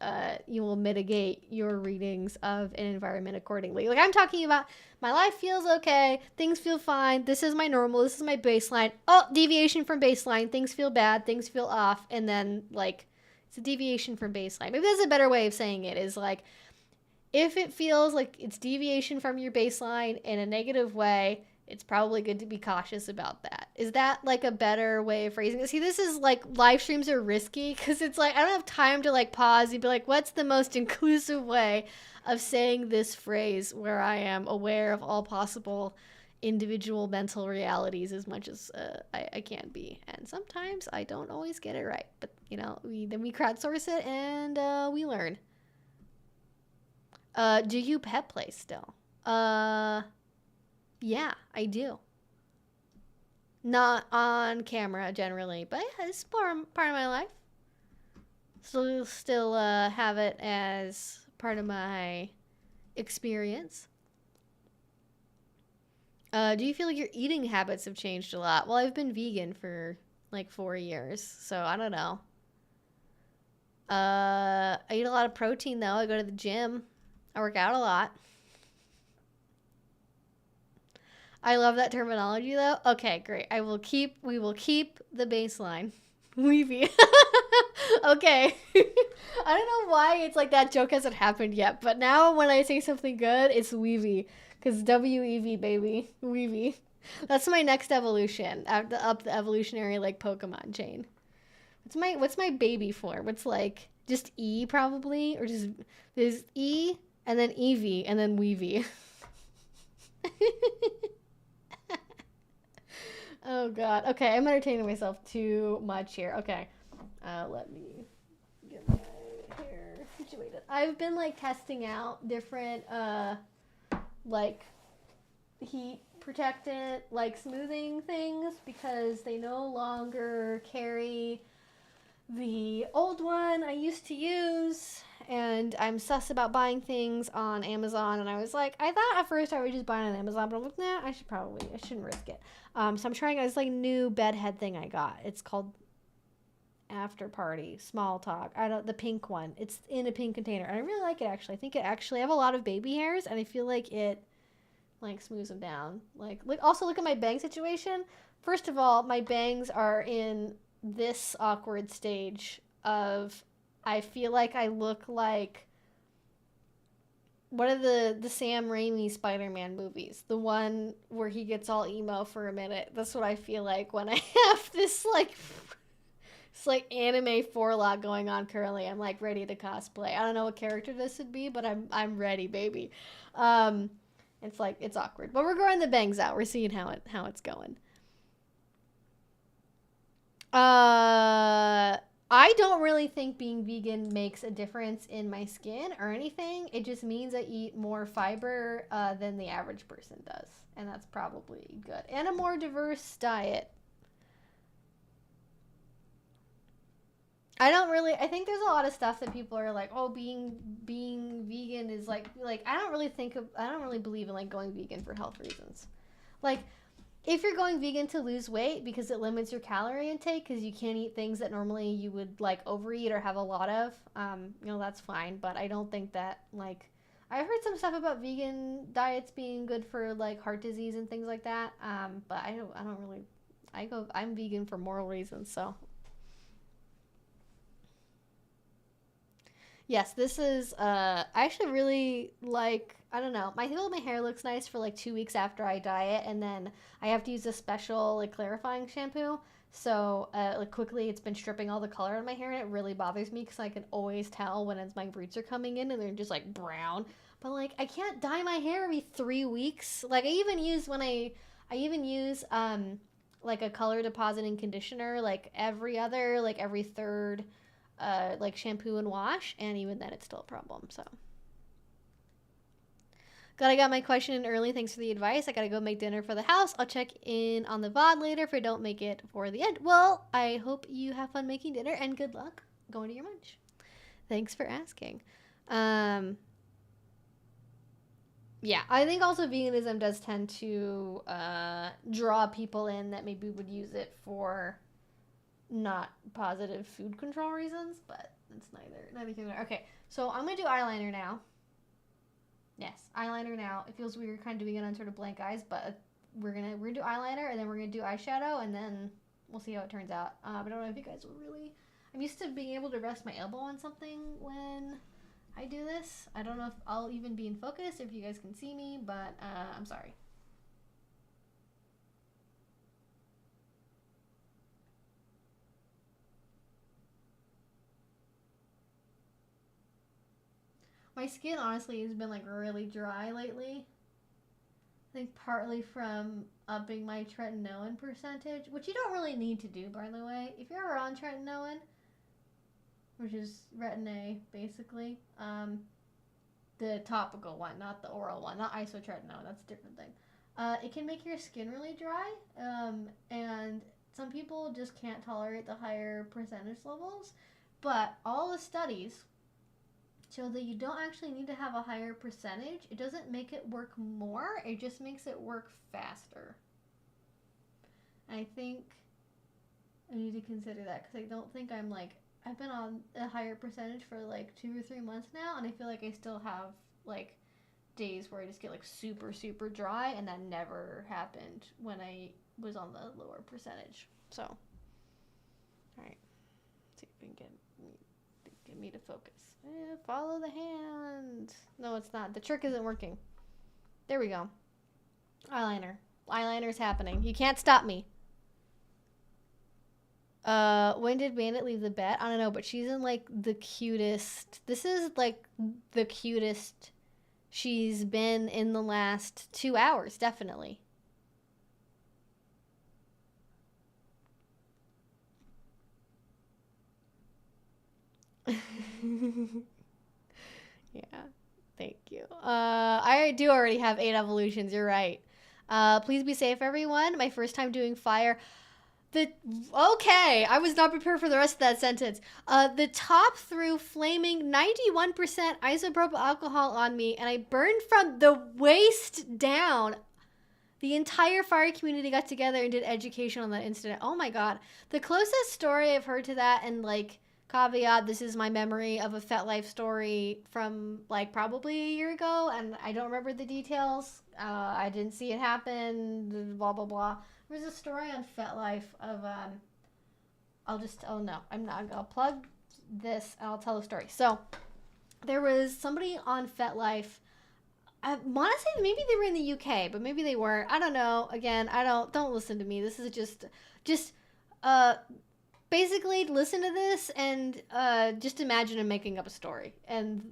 you will mitigate your readings of an environment accordingly. Like, I'm talking about my life feels okay, things feel fine, this is my normal, this is my baseline. Oh, deviation from baseline, things feel bad, things feel off, and then, like, it's a deviation from baseline. Maybe that's a better way of saying it, is like, if it feels like it's deviation from your baseline in a negative way, it's probably good to be cautious about that. Is that like a better way of phrasing it? See, this is like, live streams are risky because it's like, I don't have time to like pause and be like, what's the most inclusive way of saying this phrase where I am aware of all possible individual mental realities as much as I can be. And sometimes I don't always get it right, but you know, we crowdsource it and we learn. Do you pet play still? Yeah, I do. Not on camera generally, but yeah, it's part of my life. So still have it as part of my experience. Do you feel like your eating habits have changed a lot? Well, I've been vegan for like 4 years, so I don't know. I eat a lot of protein though. I go to the gym. I work out a lot. I love that terminology though. Okay, great. We will keep the baseline. Weevy. Okay. I don't know why it's like that joke hasn't happened yet, but now when I say something good, it's Weevy. Because WEV, baby. Weevy. That's my next evolution. Up the evolutionary like Pokemon chain. What's my baby form? What's like just E probably? Or just there's E and then Eevee and then Weevy. Oh god. Okay, I'm entertaining myself too much here. Okay. Let me get my hair situated. I've been like testing out different like heat protectant like smoothing things because they no longer carry the old one I used to use, and I'm sus about buying things on Amazon, and I was like, I thought at first I would just buy it on Amazon, but I'm like, nah, I shouldn't risk it. So I'm trying this like new bedhead thing I got. It's called After Party Small Talk. The pink one. It's in a pink container, and I really like it actually. I think I have a lot of baby hairs, and I feel like it like smooths them down. Like also look at my bang situation. First of all, my bangs are in this awkward stage of I feel like I look like what are the Sam Raimi Spider-Man movies? The one where he gets all emo for a minute. That's what I feel like when I have this like It's like anime forlog going on currently. I'm like ready to cosplay. I don't know what character this would be, but I'm ready, baby. Um, it's like it's awkward, but we're growing the bangs out. We're seeing how it's going. I don't really think being vegan makes a difference in my skin or anything. It just means I eat more fiber than the average person does, and that's probably good. And a more diverse diet. I think there's a lot of stuff that people are like, oh, being vegan is like I don't really believe in like going vegan for health reasons. Like, if you're going vegan to lose weight because it limits your calorie intake because you can't eat things that normally you would like overeat or have a lot of, that's fine. But I don't think that like I've heard some stuff about vegan diets being good for like heart disease and things like that. But I don't really. I'm vegan for moral reasons, so. Yes, this is I actually really like, I don't know. I feel my hair looks nice for like 2 weeks after I dye it, and then I have to use a special like clarifying shampoo. So like quickly it's been stripping all the color out of my hair, and it really bothers me because I can always tell when it's my roots are coming in and they're just like brown. But like I can't dye my hair every 3 weeks. Like I even use like a color depositing conditioner like every third like shampoo and wash, and even then it's still a problem. So glad I got my question in early. Thanks for the advice. I gotta go make dinner for the house. I'll check in on the VOD later if I don't make it for the end. Well, I hope you have fun making dinner, and good luck going to your munch. Thanks for asking. Yeah, I think also veganism does tend to draw people in that maybe would use it for not positive food control reasons, but it's neither here nor there. Okay, so I'm gonna do eyeliner now. Yes, eyeliner now. It feels weird kind of doing it on sort of blank eyes, but we're gonna do eyeliner, and then we're gonna do eyeshadow, and then we'll see how it turns out. But I don't know if you guys will really. I'm used to being able to rest my elbow on something when I do this. I don't know if I'll even be in focus if you guys can see me, but I'm sorry. My skin honestly has been like really dry lately. I think partly from upping my tretinoin percentage, which you don't really need to do, by the way. If you're on tretinoin, which is Retin-A, basically, the topical one, not the oral one, not isotretinoin, that's a different thing. It can make your skin really dry, and some people just can't tolerate the higher percentage levels. But all the studies show that you don't actually need to have a higher percentage. It doesn't make it work more, it just makes it work faster. And I think I need to consider that because I don't think I've been on a higher percentage for like 2 or 3 months now, and I feel like I still have like days where I just get like super, super dry, and that never happened when I was on the lower percentage. So, alright, see if we can get me to focus. Follow the hand. No, it's not. The trick isn't working. There we go. Eyeliner. Eyeliner's happening. You can't stop me. When did Bandit leave the bed? I don't know, but she's in like the cutest. This is like the cutest she's been in the last 2 hours, definitely. Yeah, thank you. I do already have 8 evolutions. You're right. Please be safe, everyone. My first time doing fire. Okay, I was not prepared for the rest of that sentence. The top threw flaming 91% isopropyl alcohol on me, and I burned from the waist down. The entire fire community got together and did education on that incident. Oh my god. The closest story I've heard to that, and like, caveat, this is my memory of a FetLife story from like probably a year ago, and I don't remember the details. I didn't see it happen, blah, blah, blah. There's a story on FetLife of, I'll plug this and I'll tell the story. So, there was somebody on FetLife, I want to say maybe they were in the UK, but maybe they weren't. I don't know. Again, don't listen to me. This is just, basically listen to this and just imagine him making up a story. And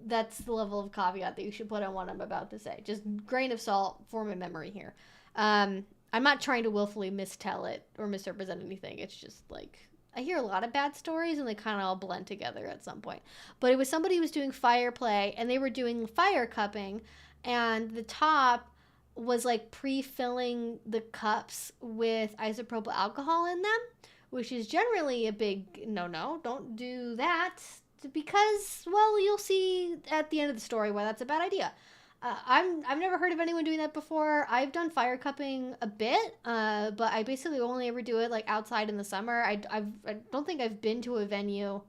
that's the level of caveat that you should put on what I'm about to say. Just grain of salt for my memory here. I'm not trying to willfully mistell it or misrepresent anything. It's just like, I hear a lot of bad stories and they kind of all blend together at some point. But it was somebody who was doing fire play and they were doing fire cupping, and the top was like pre-filling the cups with isopropyl alcohol in them, which is generally a big no-no. Don't do that because, well, you'll see at the end of the story why that's a bad idea. I've never heard of anyone doing that before. I've done fire cupping a bit, but I basically only ever do it like outside in the summer. I don't think I've been to a venue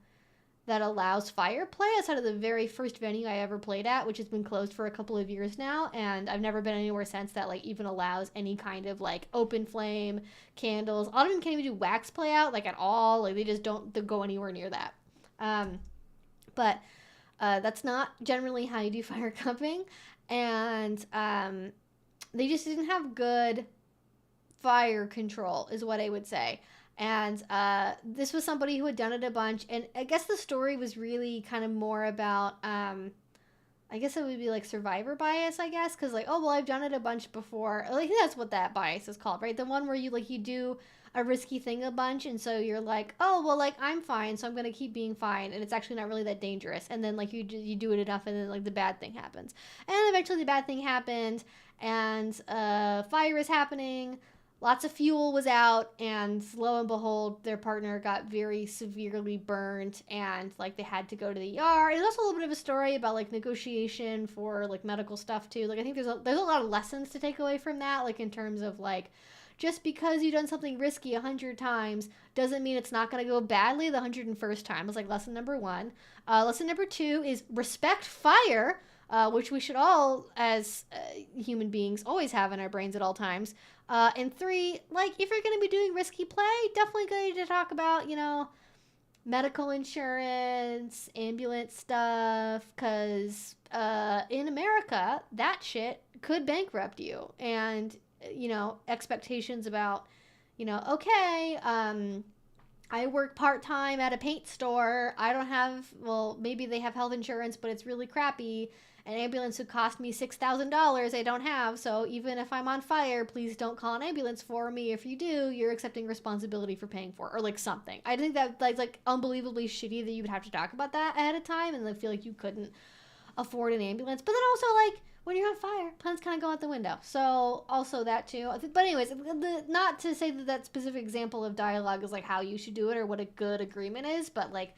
that allows fire play outside of the very first venue I ever played at, which has been closed for a couple of years now, and I've never been anywhere since that like even allows any kind of like open flame, candles. A lot of them can't even do wax play out like at all. Like they just don't go anywhere near that. But that's not generally how you do fire cupping. And they just didn't have good fire control is what I would say. And this was somebody who had done it a bunch. And I guess the story was really kind of more about, I guess it would be like survivor bias, I guess. Because like, oh, well, I've done it a bunch before. Like that's what that bias is called, right? The one where you like, you do a risky thing a bunch, and so you're like, oh, well, like I'm fine, so I'm gonna keep being fine, and it's actually not really that dangerous. And then like you do it enough, and then like the bad thing happens, and eventually the bad thing happened, and fire is happening, lots of fuel was out, and lo and behold, their partner got very severely burned, and like they had to go to the ER. There's also a little bit of a story about like negotiation for like medical stuff too. Like I think there's a lot of lessons to take away from that, like in terms of like, just because you've done something risky 100 times doesn't mean it's not going to go badly the 101st time. It's like lesson number 1. Lesson number 2 is respect fire, which we should all, as human beings, always have in our brains at all times. And 3, like, if you're going to be doing risky play, definitely going to talk about, you know, medical insurance, ambulance stuff, because in America, that shit could bankrupt you. And you know, expectations about, you know, okay, I work part-time at a paint store. I don't have, well, maybe they have health insurance, but it's really crappy. An ambulance would cost me $6,000 I don't have. So even if I'm on fire, please don't call an ambulance for me. If you do, you're accepting responsibility for paying for it, or like something. I think that like unbelievably shitty that you would have to talk about that ahead of time and I feel like you couldn't afford an ambulance. But then also like, when you're on fire, plans kind of go out the window. So also that too. But anyways, not to say that that specific example of dialogue is like how you should do it or what a good agreement is, but like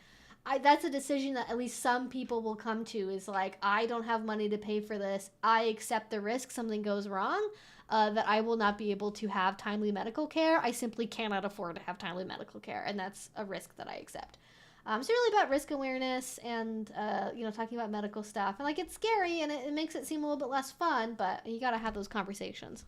that's a decision that at least some people will come to is like, I don't have money to pay for this. I accept the risk something goes wrong, that I will not be able to have timely medical care. I simply cannot afford to have timely medical care, and that's a risk that I accept. So really about risk awareness and, you know, talking about medical stuff. And, like, it's scary and it makes it seem a little bit less fun, but you gotta have those conversations.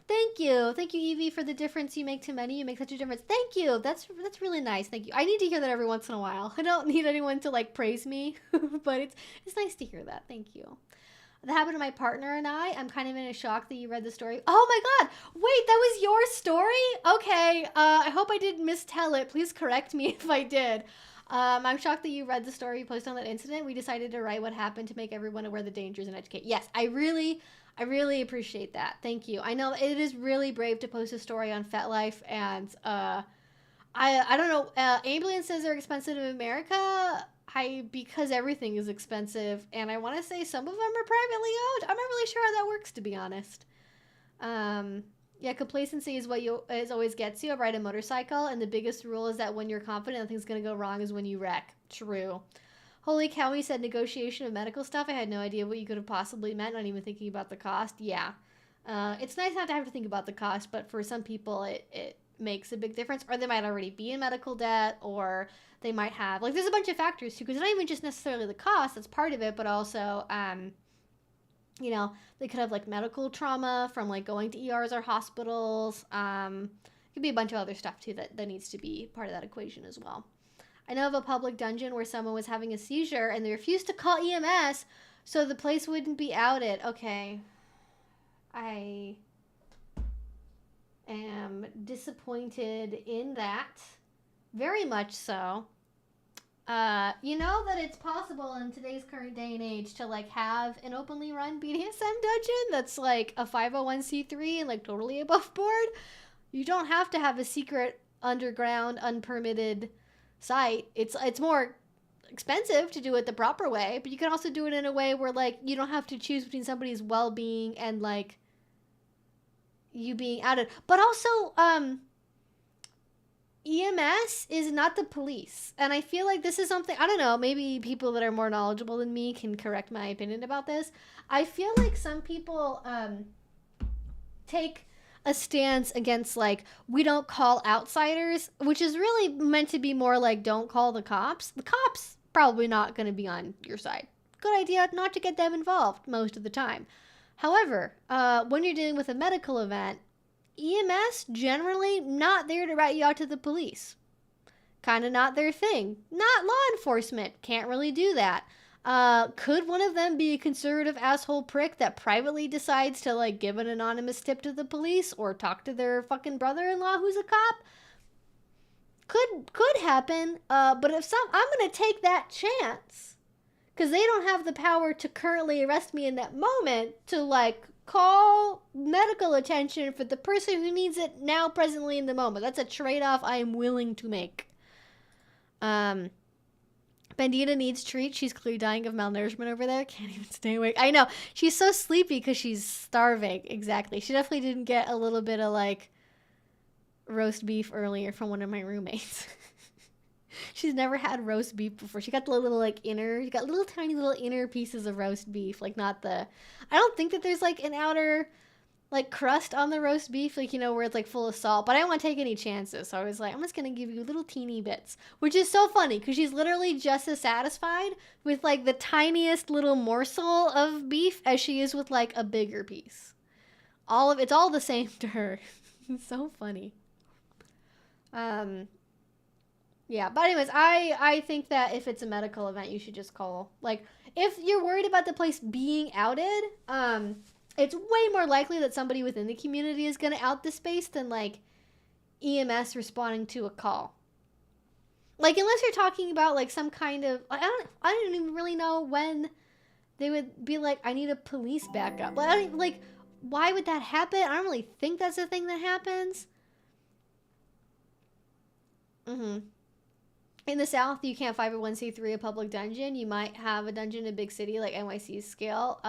Thank you. Thank you, Evie, for the difference you make to many. You make such a difference. Thank you. That's really nice. Thank you. I need to hear that every once in a while. I don't need anyone to, like, praise me, but it's nice to hear that. Thank you. That happened to my partner and I. I'm kind of in a shock that you read the story. Oh my god! Wait, that was your story? Okay, I hope I didn't mistell it. Please correct me if I did. I'm shocked that you read the story you posted on that incident. We decided to write what happened to make everyone aware of the dangers and educate. Yes, I really appreciate that. Thank you. I know it is really brave to post a story on FetLife, and I don't know. Ambulances are expensive in America. Because everything is expensive, and I want to say some of them are privately owned. I'm not really sure how that works, to be honest. Yeah, complacency is what always gets you. I ride a motorcycle, and the biggest rule is that when you're confident nothing's going to go wrong is when you wreck. True. Holy cow, you said negotiation of medical stuff. I had no idea what you could have possibly meant, not even thinking about the cost. Yeah. It's nice not to have to think about the cost, but for some people it makes a big difference, or they might already be in medical debt, or they might have, like, there's a bunch of factors too, because it's not even just necessarily the cost that's part of it, but also you know, they could have like medical trauma from like going to ERs or hospitals. It could be a bunch of other stuff too that needs to be part of that equation as well. I know of a public dungeon where someone was having a seizure and they refused to call EMS so the place wouldn't be outed. Okay. am disappointed in that. Very much so. You know that it's possible in today's current day and age to like have an openly run BDSM dungeon that's like a 501c3 and like totally above board. You don't have to have a secret underground unpermitted site. It's more expensive to do it the proper way, but you can also do it in a way where like you don't have to choose between somebody's well-being and like you being outed. But also EMS is not the police. And I feel like this is something, I don't know, maybe people that are more knowledgeable than me can correct my opinion about this. I feel like some people take a stance against like, we don't call outsiders, which is really meant to be more like, don't call the cops. The cops probably not going to be on your side. Good idea not to get them involved most of the time. However, when you're dealing with a medical event, EMS generally not there to rat you out to the police. Kind of not their thing. Not law enforcement. Can't really do that. Could one of them be a conservative asshole prick that privately decides to like give an anonymous tip to the police or talk to their fucking brother-in-law who's a cop? Could happen. But if I'm gonna take that chance because they don't have the power to currently arrest me in that moment to like call medical attention for the person who needs it now, presently, in the moment. That's a trade-off I am willing to make. Bandita needs treats. She's clearly dying of malnourishment over there. Can't even stay awake. I know. She's so sleepy because she's starving. Exactly. She definitely didn't get a little bit of, like, roast beef earlier from one of my roommates. She's never had roast beef before. She got the little like you got little tiny little inner pieces of roast beef, like not the, I don't think that there's like an outer like crust on the roast beef, like, you know, where it's like full of salt, but I don't want to take any chances. So I was like, I'm just going to give you little teeny bits, which is so funny because she's literally just as satisfied with like the tiniest little morsel of beef as she is with like a bigger piece. It's all the same to her. It's so funny. Yeah, but anyways, I think that if it's a medical event, you should just call. Like, if you're worried about the place being outed, it's way more likely that somebody within the community is going to out the space than, like, EMS responding to a call. Like, unless you're talking about, like, some kind of... I don't even really know when they would be like, I need a police backup. Like, why would that happen? I don't really think that's a thing that happens. In the South, you can't 501c3 a public dungeon. You might have a dungeon in a big city like NYC's scale,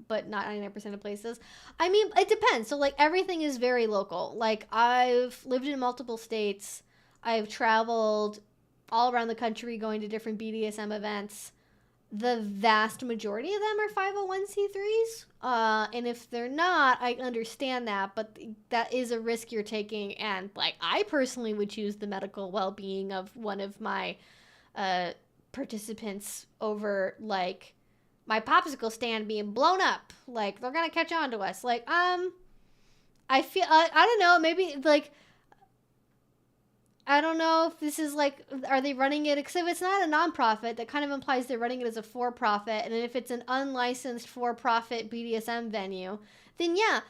but not 99% of places. I mean, it depends. So, like, everything is very local. Like, I've lived in multiple states. I've traveled all around the country going to different BDSM events. The vast majority of them are 501c3s. And if they're not, I understand that, but that is a risk you're taking. And like, I personally would choose the medical well-being of one of my participants over like my popsicle stand being blown up. Like, they're gonna catch on to us. Like, I feel, I don't know, maybe like, I don't know if this is like, are they running it? Because if it's not a nonprofit, that kind of implies they're running it as a for-profit. And if it's an unlicensed for-profit BDSM venue, then yeah,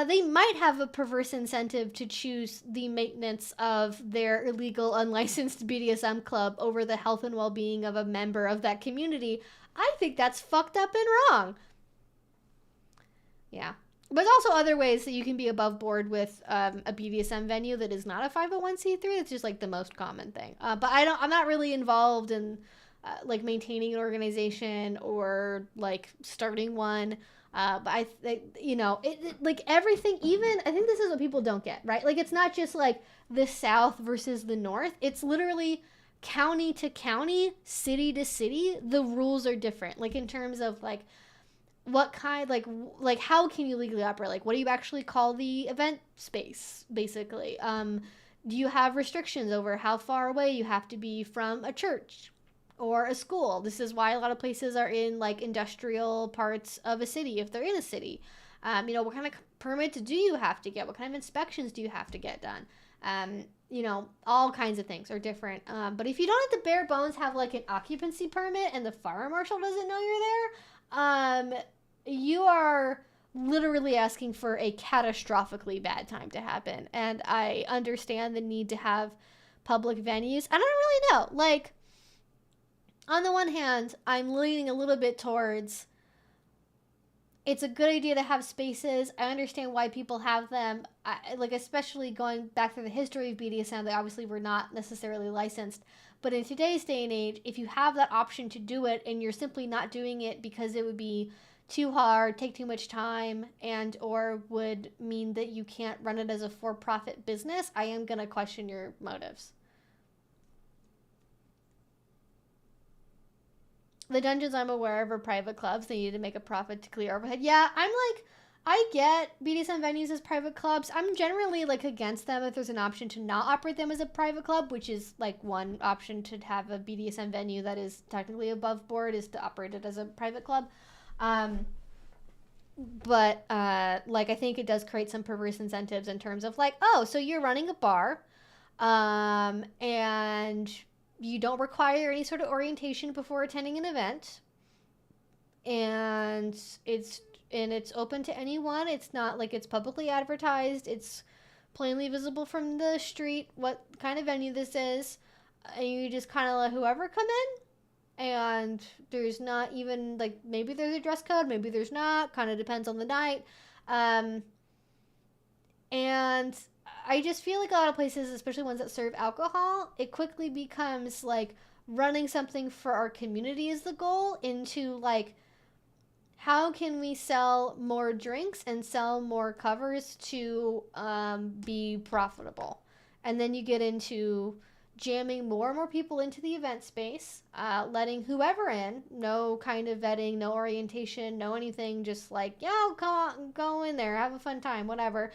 they might have a perverse incentive to choose the maintenance of their illegal, unlicensed BDSM club over the health and well-being of a member of that community. I think that's fucked up and wrong. Yeah. But there's also other ways that you can be above board with a BDSM venue that is not a 501c3. It's just like the most common thing. But I'm not really involved in like maintaining an organization or like starting one. But you know, like everything, even, I think this is what people don't get, right? Like, it's not just like the South versus the North. It's literally county to county, city to city. The rules are different. Like, in terms of like, what kind, like how can you legally operate? Like, what do you actually call the event space, basically? Do you have restrictions over how far away you have to be from a church or a school? This is why a lot of places are in, like, industrial parts of a city, if they're in a city. You know, what kind of permits do you have to get? What kind of inspections do you have to get done? You know, all kinds of things are different. But if you don't at the bare bones have, like, an occupancy permit and the fire marshal doesn't know you're there, you are literally asking for a catastrophically bad time to happen. And I understand the need to have public venues. I don't really know. Like, on the one hand, I'm leaning a little bit towards it's a good idea to have spaces. I understand why people have them. Like, especially going back through the history of BDSM, they obviously were not necessarily licensed. But in today's day and age, if you have that option to do it and you're simply not doing it because it would be too hard, take too much time, and or would mean that you can't run it as a for-profit business, I am going to question your motives. The dungeons I'm aware of are private clubs. They need to make a profit to clear overhead. Yeah, I'm like, I get BDSM venues as private clubs. I'm generally like against them if there's an option to not operate them as a private club, which is like one option to have a BDSM venue that is technically above board is to operate it as a private club. But like I think it does create some perverse incentives in terms of like, oh, so you're running a bar, and you don't require any sort of orientation before attending an event, and it's open to anyone. It's not like it's publicly advertised. It's plainly visible from the street what kind of venue this is, and you just kind of let whoever come in. And there's not even like maybe there's a dress code, maybe there's not. Kind of depends on the night. And I just feel like a lot of places, especially ones that serve alcohol, it quickly becomes like running something for our community is the goal into like how can we sell more drinks and sell more covers to be profitable. And then you get into jamming more and more people into the event space, letting whoever in, no kind of vetting, no orientation, no anything, just like, yo, come on, go in there, have a fun time, whatever.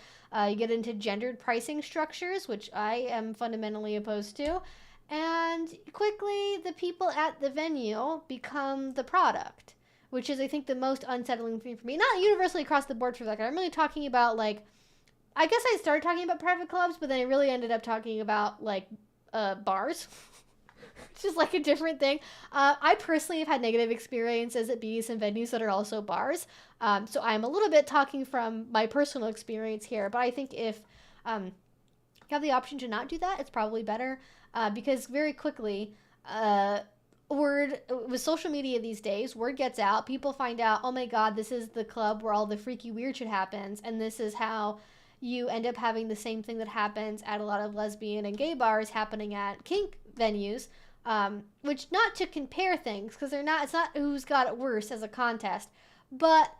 You get into gendered pricing structures, which I am fundamentally opposed to. And quickly, the people at the venue become the product, which is, I think, the most unsettling thing for me. Not universally across the board for that. I'm really talking about, like, I guess I started talking about private clubs, but then I really ended up talking about, like, bars. It's just like a different thing. I personally have had negative experiences at BDSM venues that are also bars. So I'm a little bit talking from my personal experience here, but I think if you have the option to not do that, it's probably better because very quickly, word with social media these days, word gets out, people find out, oh my god, this is the club where all the freaky weird shit happens, and this is how you end up having the same thing that happens at a lot of lesbian and gay bars happening at kink venues, which not to compare things because it's not who's got it worse as a contest, but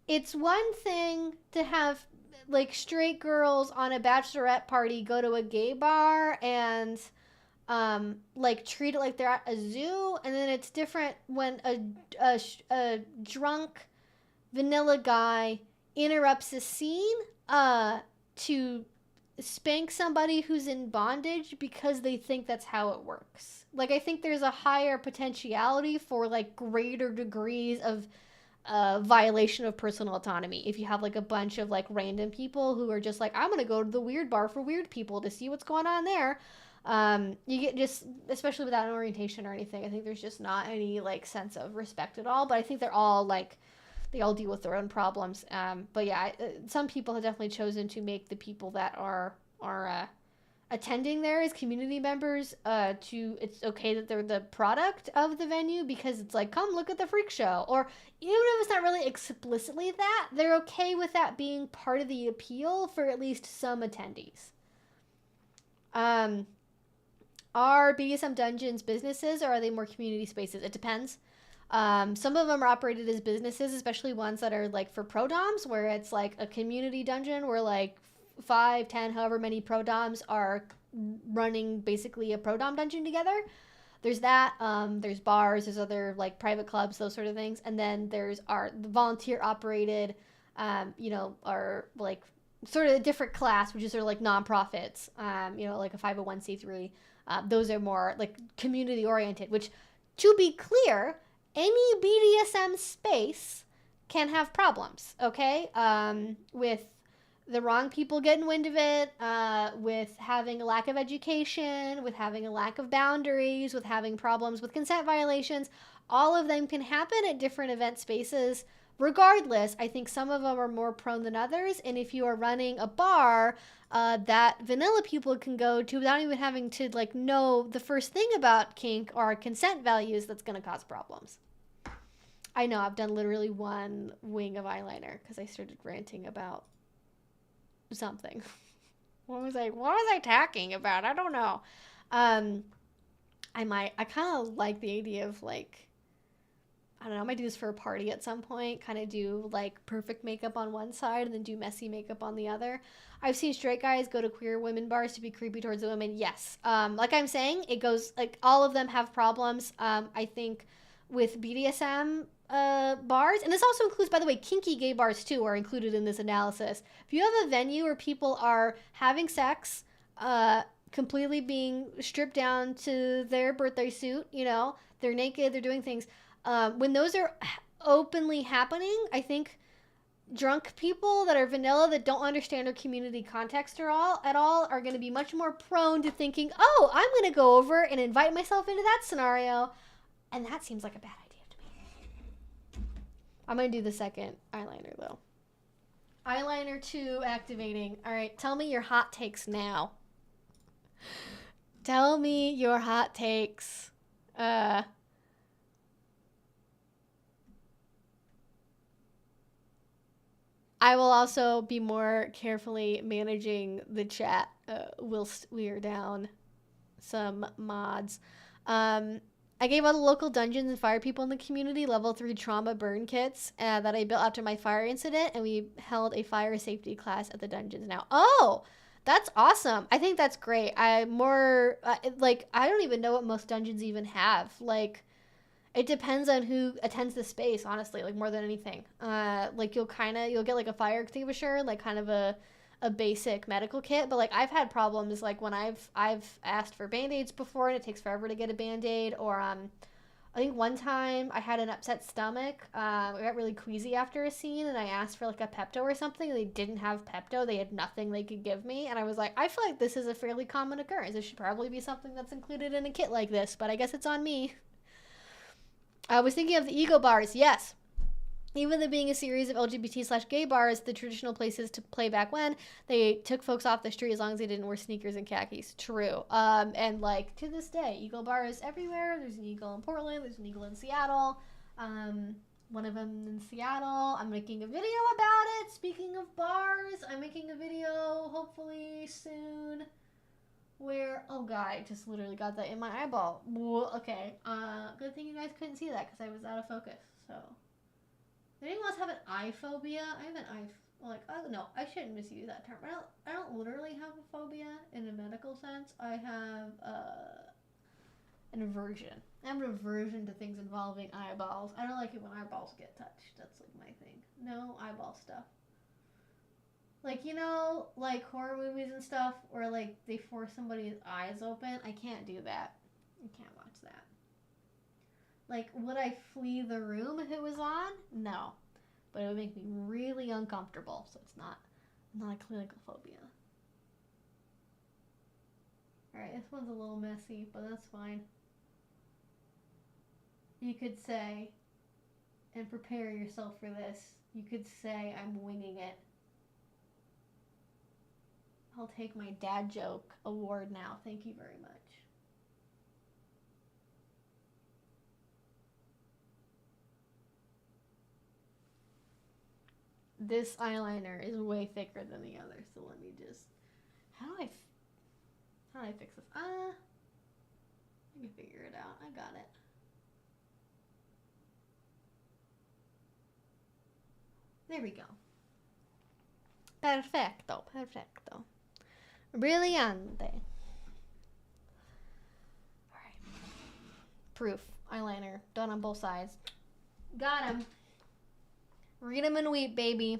it's one thing to have like straight girls on a bachelorette party go to a gay bar and like treat it like they're at a zoo, and then it's different when a drunk vanilla guy interrupts a scene to spank somebody who's in bondage because they think that's how it works. Like, I think there's a higher potentiality for like greater degrees of violation of personal autonomy if you have like a bunch of like random people who are just like, I'm gonna go to the weird bar for weird people to see what's going on there. You get just, especially without an orientation or anything, I think there's just not any like sense of respect at all. But I think they're all like, they all deal with their own problems. But yeah, some people have definitely chosen to make the people that are attending there as community members it's okay that they're the product of the venue because it's like, come look at the freak show. Or even if it's not really explicitly that, they're okay with that being part of the appeal for at least some attendees. Are BDSM dungeons businesses or are they more community spaces? It depends. Some of them are operated as businesses, especially ones that are like for pro-doms, where it's like a community dungeon where like 5, 10, however many pro-doms are running basically a pro-dom dungeon together. There's that. There's bars. There's other like private clubs, those sort of things. And then there's the volunteer operated, are like sort of a different class, which is sort of like nonprofits, like a 501c3. Those are more like community oriented, which, to be clear, any BDSM space can have problems, okay? With the wrong people getting wind of it, with having a lack of education, with having a lack of boundaries, with having problems with consent violations. All of them can happen at different event spaces. Regardless, I think some of them are more prone than others. And if you are running a bar that vanilla people can go to without even having to like know the first thing about kink or consent values, that's going to cause problems. I know I've done literally one wing of eyeliner because I started ranting about something. What was I talking about? I don't know. I kind of like the idea of like, I don't know, I might do this for a party at some point, kind of do like perfect makeup on one side and then do messy makeup on the other. I've seen straight guys go to queer women bars to be creepy towards the women. Yes. Like I'm saying, it goes like all of them have problems. I think with BDSM bars, and this also includes, by the way, kinky gay bars too are included in this analysis. If you have a venue where people are having sex, completely being stripped down to their birthday suit, you know, they're naked, they're doing things. When those are openly happening, I think drunk people that are vanilla, that don't understand our community context at all are going to be much more prone to thinking, oh, I'm going to go over and invite myself into that scenario. And that seems like a bad idea to me. I'm going to do the second eyeliner, though. Eyeliner 2 activating. All right, tell me your hot takes now. Tell me your hot takes. I will also be more carefully managing the chat whilst we are down some mods. I gave all the local dungeons and fire people in the community level 3 trauma burn kits that I built after my fire incident, and we held a fire safety class at the dungeons now. Oh, that's awesome. I think that's great. I don't even know what most dungeons even have. Like, it depends on who attends the space, honestly, like more than anything. Like you'll get like a fire extinguisher, like kind of a basic medical kit, but like I've had problems like when I've asked for band-aids before and it takes forever to get a band-aid, or I think one time I had an upset stomach. I got really queasy after a scene and I asked for like a Pepto or something, and they didn't have Pepto. They had nothing they could give me, and I was like, I feel like this is a fairly common occurrence. It should probably be something that's included in a kit like this, but I guess it's on me. I was thinking of the ego bars. Yes. Even though being a series of LGBT/gay bars, the traditional places to play back when, they took folks off the street as long as they didn't wear sneakers and khakis. True. And like to this day, Eagle Bar is everywhere. There's an Eagle in Portland. There's an Eagle in Seattle. One of them in Seattle. I'm making a video about it. Speaking of bars, I'm making a video hopefully soon where, oh god, I just literally got that in my eyeball. Okay. Good thing you guys couldn't see that because I was out of focus. So. Does anyone else have an eye phobia? I have an no, I shouldn't misuse that term. I don't literally have a phobia in a medical sense. I have an aversion. I have an aversion to things involving eyeballs. I don't like it when eyeballs get touched. That's like my thing. No eyeball stuff. Like, you know, like horror movies and stuff where like they force somebody's eyes open. I can't do that. I can't watch that. Like, would I flee the room if it was on? No. But it would make me really uncomfortable, so it's not a clinical phobia. Alright, this one's a little messy, but that's fine. You could say, and prepare yourself for this, you could say, I'm winging it. I'll take my dad joke award now. Thank you very much. This eyeliner is way thicker than the other, so let me just... How do I fix this? I can figure it out. I got it. There we go. Perfecto, perfecto. Brillante. Alright. Proof. Eyeliner. Done on both sides. Got him. Read them and weep, baby.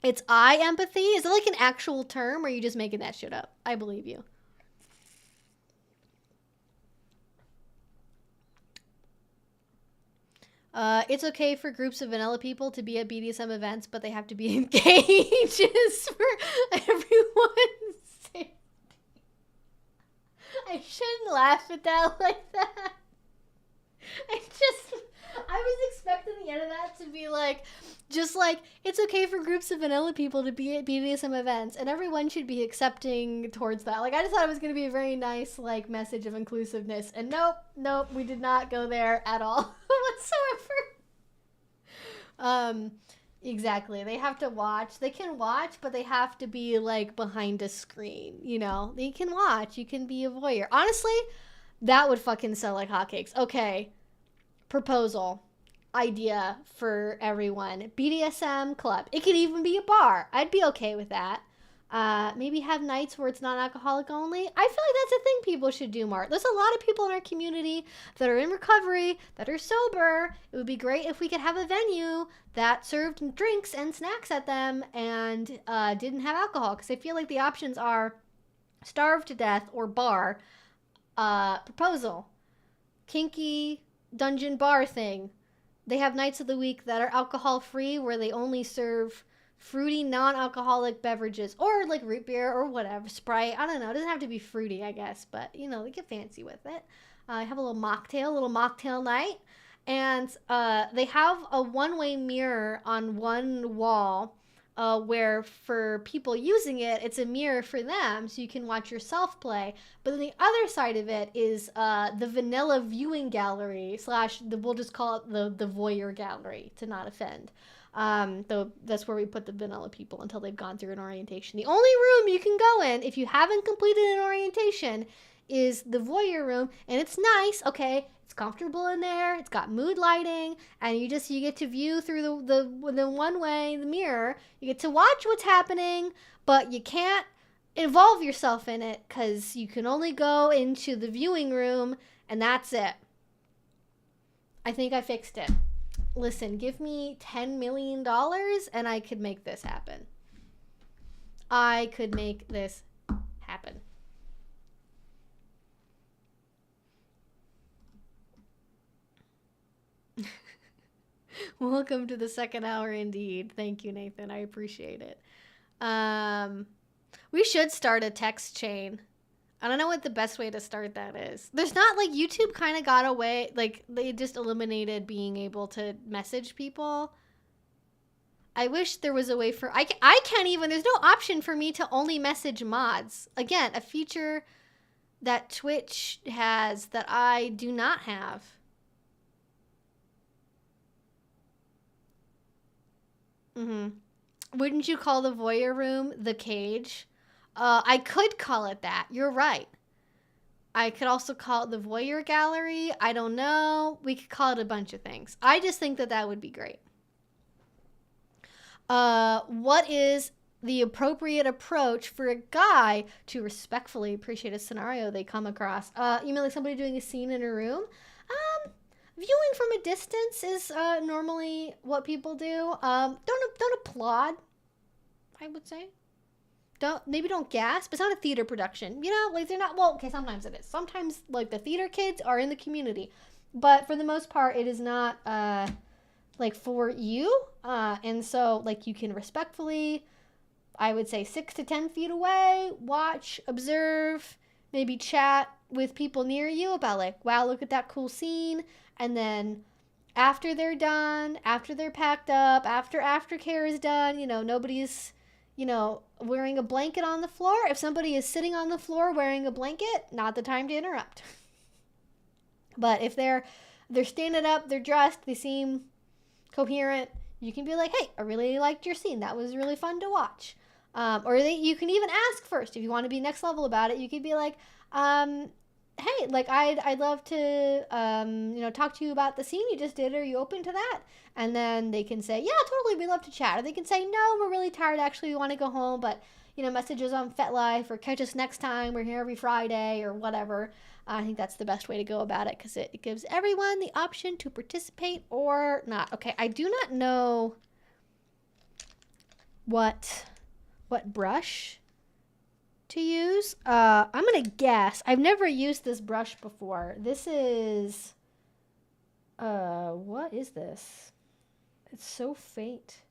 It's eye empathy? Is it like an actual term, or are you just making that shit up? I believe you. It's okay for groups of vanilla people to be at BDSM events, but they have to be in cages for everyone's safety. I shouldn't laugh at that like that. I was expecting the end of that to be like, just like, it's okay for groups of vanilla people to be at BDSM events, and everyone should be accepting towards that. Like, I just thought it was going to be a very nice, like, message of inclusiveness, and nope, we did not go there at all whatsoever. Exactly. They have to watch. They can watch, but they have to be, like, behind a screen, you know? They can watch. You can be a voyeur. Honestly, that would fucking sell like hotcakes. Okay. Proposal. Idea for everyone. BDSM club. It could even be a bar. I'd be okay with that. Maybe have nights where it's non-alcoholic only. I feel like that's a thing people should do more. There's a lot of people in our community that are in recovery, that are sober. It would be great if we could have a venue that served drinks and snacks at them and didn't have alcohol. Because I feel like the options are starve to death or bar. Proposal. Kinky dungeon bar thing. They have nights of the week that are alcohol free where they only serve fruity non-alcoholic beverages or like root beer or whatever, Sprite. I don't know. It doesn't have to be fruity, I guess, but you know, they get fancy with it. Have a little mocktail night. And they have a one-way mirror on one wall where for people using it, it's a mirror for them so you can watch yourself play. But then the other side of it is the vanilla viewing gallery / we'll just call it the voyeur gallery to not offend. Though that's where we put the vanilla people until they've gone through an orientation. The only room you can go in if you haven't completed an orientation is the voyeur room, and it's nice, okay? It's comfortable in there. It's got mood lighting, and you get to view through the one way, the mirror. You get to watch what's happening, but you can't involve yourself in it because you can only go into the viewing room, and that's it. I think I fixed it. Listen, give me $10 million and I could make this happen. I could make this happen. Welcome to the second hour indeed. Thank you, Nathan. I appreciate it. We should start a text chain. I don't know what the best way to start that is. There's not, like, YouTube kind of got away, like, they just eliminated being able to message people. I wish there was a way for, I can't even, there's no option for me to only message mods. Again, a feature that Twitch has that I do not have. Wouldn't you call the voyeur room the cage? I could call it that. You're right. I could also call it the voyeur gallery. I don't know. We could call it a bunch of things. I just think that would be great. What is the appropriate approach for a guy to respectfully appreciate a scenario they come across? You mean like somebody doing a scene in a room? Viewing from a distance is normally what people do. Don't applaud, I would say. Maybe don't gasp. It's not a theater production. You know, like they're not, well, okay, sometimes it is. Sometimes like the theater kids are in the community. But for the most part, it is not like for you. And so like you can respectfully, I would say 6 to 10 feet away, watch, observe, maybe chat with people near you about like, wow, look at that cool scene. And then after they're done, after they're packed up, after aftercare is done, you know, nobody's, you know, wearing a blanket on the floor. If somebody is sitting on the floor wearing a blanket, not the time to interrupt. But if they're standing up, they're dressed, they seem coherent, you can be like, hey, I really liked your scene. That was really fun to watch. Or you can even ask first. If you want to be next level about it, you could be like, hey, like I'd love to, you know, talk to you about the scene you just did. Are you open to that? And then they can say, yeah, totally, we'd love to chat. Or they can say, no, we're really tired. Actually, we want to go home. But, you know, messages on FetLife or catch us next time. We're here every Friday or whatever. I think that's the best way to go about it because it gives everyone the option to participate or not. Okay, I do not know what brush to use. I'm gonna guess. I've never used this brush before. This is what is this? It's so faint.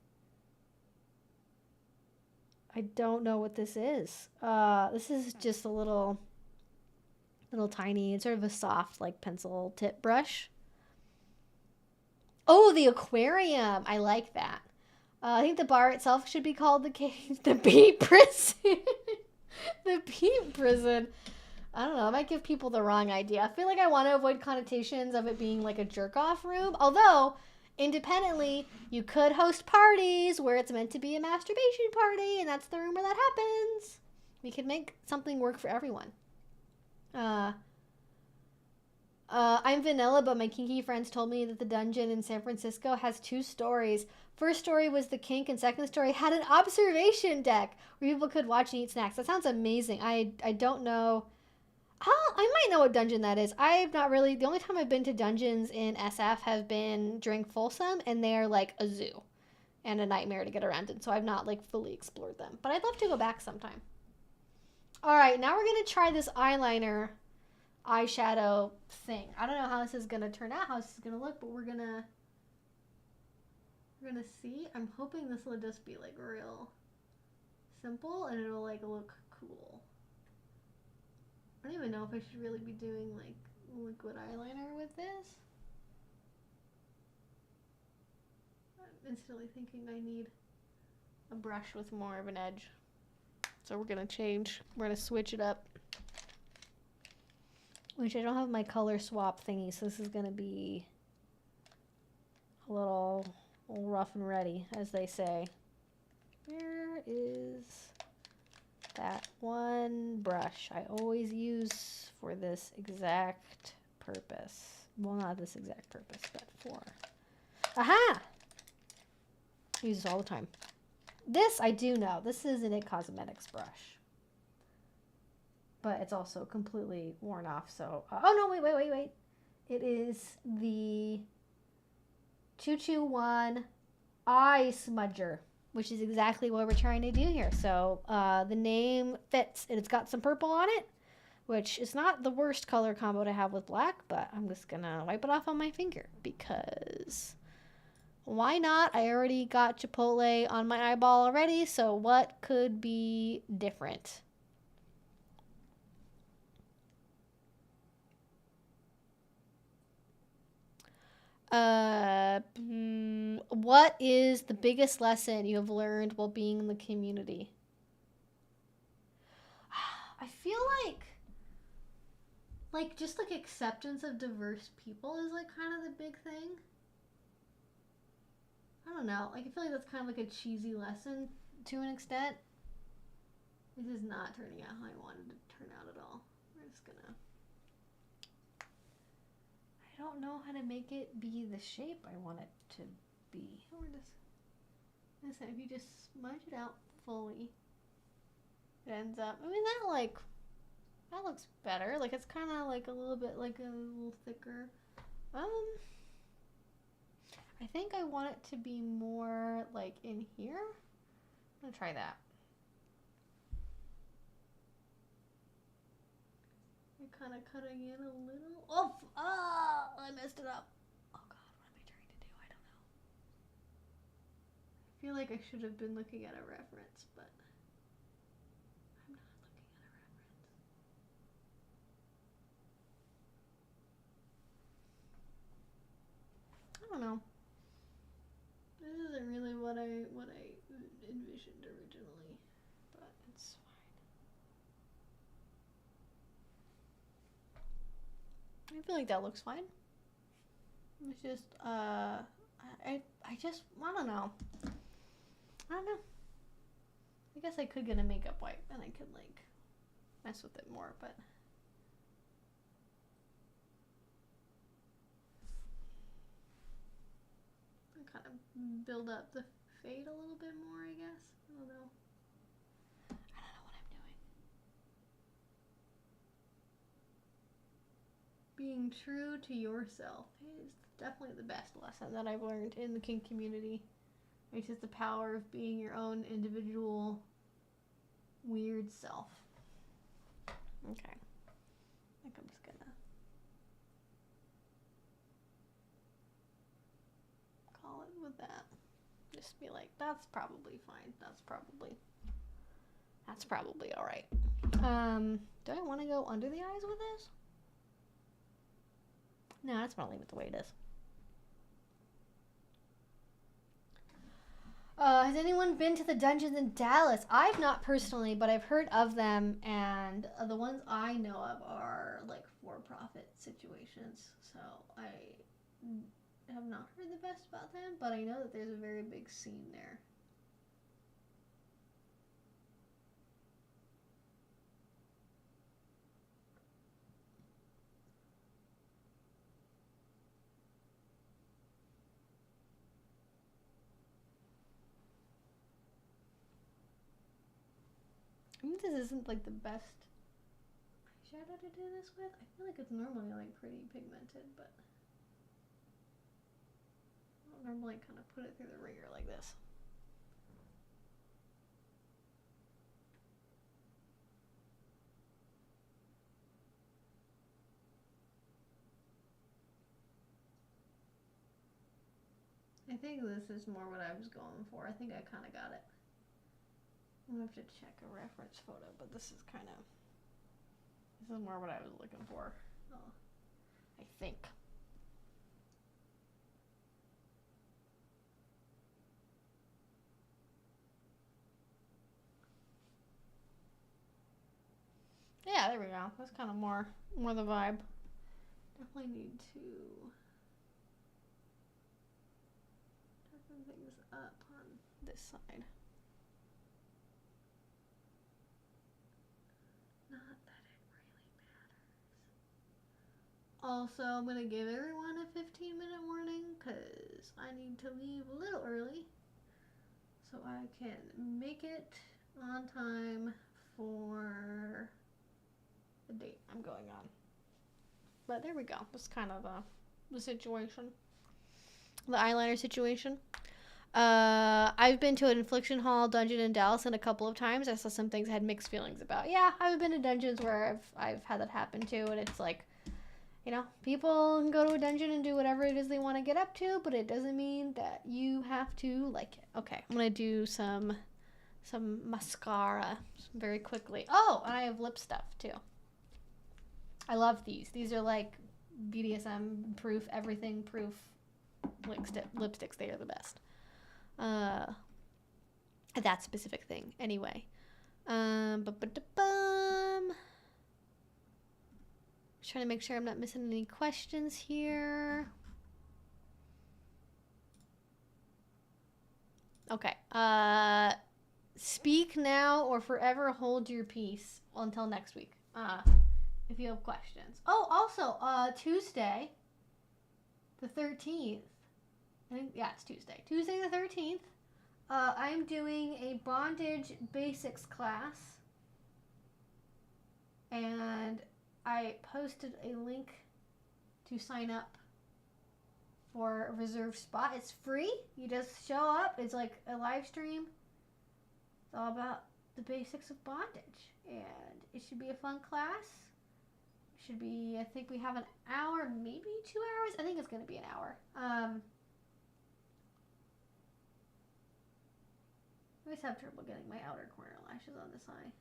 I don't know what this is. This is just a little tiny, it's sort of a soft like pencil tip brush. Oh, the aquarium. I like that. I think the bar itself should be called the cage. The bee prison. The bee prison. I don't know. I might give people the wrong idea. I feel like I want to avoid connotations of it being like a jerk-off room. Although, independently, you could host parties where it's meant to be a masturbation party, and that's the room where that happens. We could make something work for everyone. I'm vanilla, but my kinky friends told me that the dungeon in San Francisco has 2 stories. First story was the kink, and second story had an observation deck where people could watch and eat snacks. That sounds amazing. I don't know. I might know what dungeon that is. I've not really. The only time I've been to dungeons in SF have been during Folsom, and they're like a zoo and a nightmare to get around in. So I've not like fully explored them. But I'd love to go back sometime. All right, now we're gonna try this eyeshadow thing. I don't know how this is gonna turn out, how this is gonna look, but we're gonna see. I'm hoping this will just be like real simple and it'll like look cool. I don't even know if I should really be doing like liquid eyeliner with this. I'm instantly thinking I need a brush with more of an edge. So we're gonna change. We're gonna switch it up. Which I don't have my color swap thingy, so this is gonna be a little rough and ready, as they say. Where is that one brush I always use for this exact purpose? Well, not this exact purpose, but for... Aha! I use this all the time. This I do know. This is an IT Cosmetics brush. But it's also completely worn off, so... oh, no, wait. It is the 221 Eye Smudger, which is exactly what we're trying to do here. So the name fits, and it's got some purple on it, which is not the worst color combo to have with black, but I'm just going to wipe it off on my finger because why not? I already got Chipotle on my eyeball already, so what could be different? What is the biggest lesson you have learned while being in the community? I feel like just like acceptance of diverse people is like kind of the big thing. I don't know. Like I feel like that's kind of like a cheesy lesson to an extent. This is not turning out how I wanted it to turn out at all. We're just gonna... I don't know how to make it be the shape I want it to be. We're just... Listen, if you just smudge it out fully, it ends up... I mean, that looks better. Like, it's kind of like a little bit, like a little thicker. I think I want it to be more, like, in here. I'm gonna try that. You're kind of cutting in a little. Oh, I messed it up. Oh God, what am I trying to do? I don't know. I feel like I should have been looking at a reference, but I'm not looking at a reference. I don't know. This isn't really what I envisioned originally, but it's fine. I feel like that looks fine. It's just, I don't know. I guess I could get a makeup wipe and I could, like, mess with it more, but... I kind of build up the fade a little bit more, I guess. I don't know what I'm doing. Being true to yourself is definitely the best lesson that I've learned in the kink community. It's just the power of being your own individual weird self. Okay. I think I'm just gonna call it with that. Just be like, that's probably fine. That's probably all right. Do I want to go under the eyes with this? No, I just want to leave it the way it is. Has anyone been to the dungeons in Dallas? I've not personally, but I've heard of them, and the ones I know of are like for-profit situations. So I have not heard the best about them, but I know that there's a very big scene there. I mean, this isn't like the best shadow to do this with. I feel like it's normally like pretty pigmented, but I don't normally kind of put it through the ringer like this. I think this is more what I was going for. I think I kind of got it. I'm gonna have to check a reference photo, but this is more what I was looking for. Oh, I think. Yeah, there we go. That's kind of more the vibe. Definitely need to darken things up on this side. Not that it really matters. Also, I'm going to give everyone a 15-minute warning because I need to leave a little early so I can make it on time for the date I'm going on. But there we go. That's kind of the situation. The eyeliner situation. I've been to an Infliction Hall dungeon in Dallas a couple of times. I saw some things I had mixed feelings about. Yeah, I've been to dungeons where I've had that happen too, and it's like, you know, people can go to a dungeon and do whatever it is they want to get up to, but it doesn't mean that you have to like it. Okay, I'm gonna do some mascara very quickly. Oh, and I have lip stuff too. I love these. These are like BDSM proof, everything proof lipsticks. They are the best. That specific thing. Anyway. Just trying to make sure I'm not missing any questions here. Okay. Speak now or forever hold your peace until next week. If you have questions. Oh, also, Tuesday, the 13th. I think, yeah, it's Tuesday. Tuesday the 13th. I'm doing a bondage basics class. And I posted a link to sign up for a reserved spot. It's free. You just show up. It's like a live stream. It's all about the basics of bondage. And it should be a fun class. It should be, I think we have an hour, maybe 2 hours. I think it's going to be an hour. I always have trouble getting my outer corner lashes on this eye.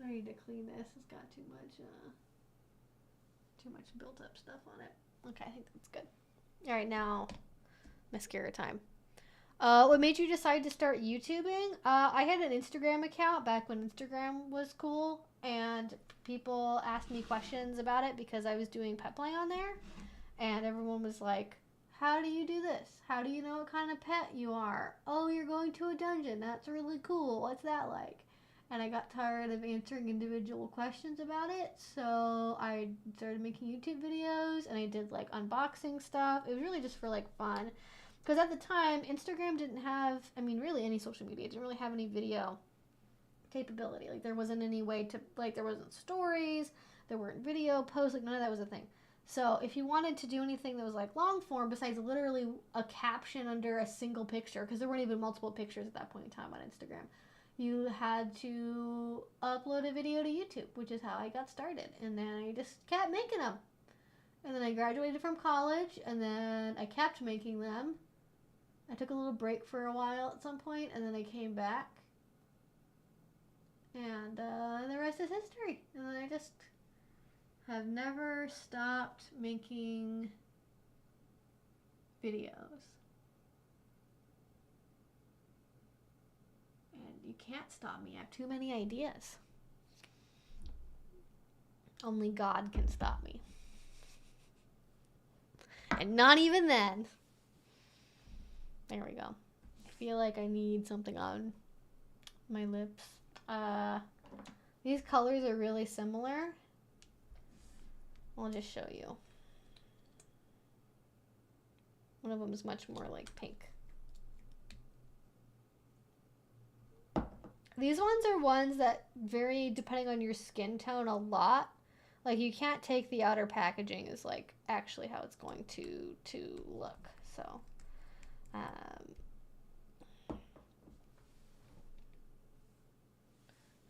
I need to clean this. It's got too much built up stuff on it. Okay, I think that's good. All right, now mascara time. What made you decide to start YouTubing? I had an Instagram account back when Instagram was cool, and people asked me questions about it because I was doing pet play on there, and everyone was like, how do you do this? How do you know what kind of pet you are? Oh, you're going to a dungeon. That's really cool. What's that like? And I got tired of answering individual questions about it, so I started making YouTube videos, and I did like unboxing stuff. It was really just for like fun, because at the time Instagram didn't have, I mean, really any social media didn't really have any video capability. Like there wasn't any way to, like there wasn't stories, there weren't video posts, like none of that was a thing. So if you wanted to do anything that was like long form, besides literally a caption under a single picture, because there weren't even multiple pictures at that point in time on Instagram, you had to upload a video to YouTube, which is how I got started. And then I just kept making them. And then I graduated from college, and then I kept making them. I took a little break for a while at some point, and then I came back. And the rest is history. And then I just have never stopped making videos. And you can't stop me. I have too many ideas. Only God can stop me. And not even then. There we go. I feel like I need something on my lips. These colors are really similar. I'll just show you. One of them is much more like pink. These ones are ones that vary depending on your skin tone a lot. Like, you can't take the outer packaging as like actually how it's going to look.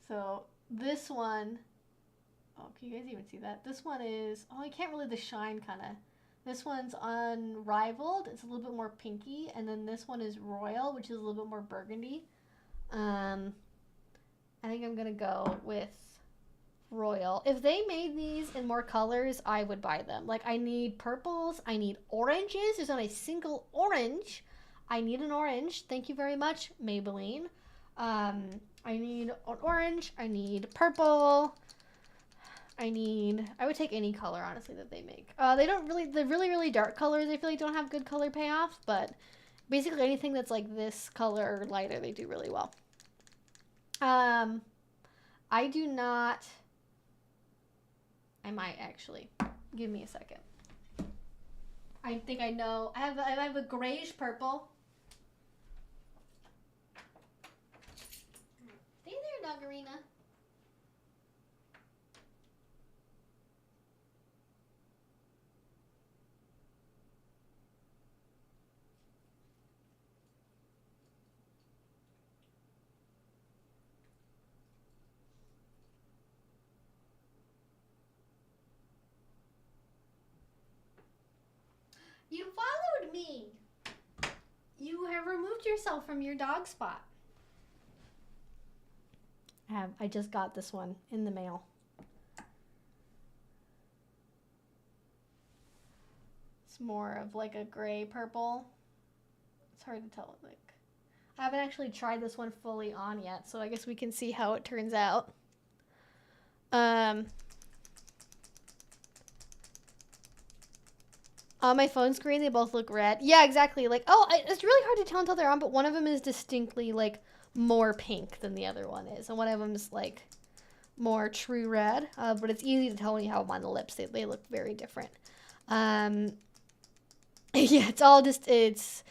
So this one, oh, can you guys even see that? This one is, oh, I can't really, the shine kind of. This one's Unrivaled. It's a little bit more pinky. And then this one is Royal, which is a little bit more burgundy. I think I'm going to go with Royal. If they made these in more colors, I would buy them. Like, I need purples. I need oranges. There's not a single orange. I need an orange. Thank you very much, Maybelline. I need an orange. I need purple. I would take any color, honestly, that they make. They don't really, the really, really dark colors, I feel like don't have good color payoff, but basically anything that's like this color or lighter, they do really well. I do not, I might actually, give me a second. I think I know, I have a grayish purple. Stay there, Doggerina. You followed me. You have removed yourself from your dog spot. I just got this one in the mail. It's more of like a gray purple. It's hard to tell. Like, I haven't actually tried this one fully on yet, so I guess we can see how it turns out. On my phone screen, they both look red. Yeah, exactly. Like, oh, it's really hard to tell until they're on, but one of them is distinctly, like, more pink than the other one is. And one of them is, like, more true red. But it's easy to tell when you have them on the lips. They look very different. Yeah, it's all just, yes,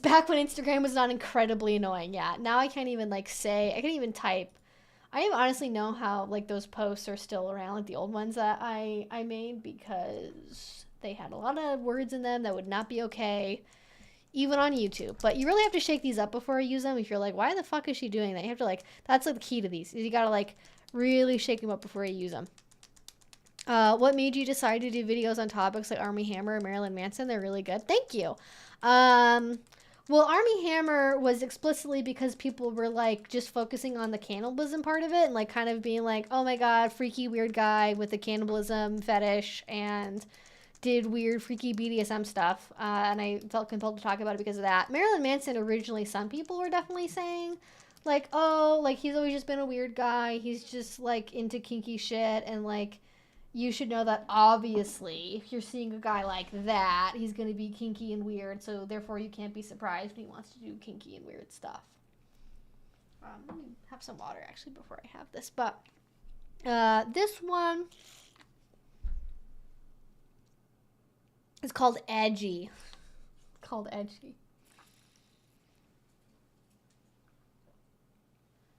back when Instagram was not incredibly annoying. Yeah, now I can't even, like, say, I can't even type. I don't honestly know how, like, those posts are still around, like the old ones that I made, because they had a lot of words in them that would not be okay, even on YouTube. But you really have to shake these up before you use them. If you're like, why the fuck is she doing that? You have to, like, that's like the key to these. You gotta, like, really shake them up before you use them. What made you decide to do videos on topics like Armie Hammer or Marilyn Manson? They're really good. Thank you. Well, Armie Hammer was explicitly because people were, like, just focusing on the cannibalism part of it and, like, kind of being like, oh my god, freaky weird guy with a cannibalism fetish and did weird freaky BDSM stuff, and I felt compelled to talk about it because of that. Marilyn Manson, originally, some people were definitely saying, like, oh, like, he's always just been a weird guy, he's just, like, into kinky shit, and, like, you should know that, obviously, if you're seeing a guy like that, he's gonna be kinky and weird, so therefore you can't be surprised when he wants to do kinky and weird stuff. Let me have some water, actually, before I have this, but, this one is called Edgy. It's called Edgy.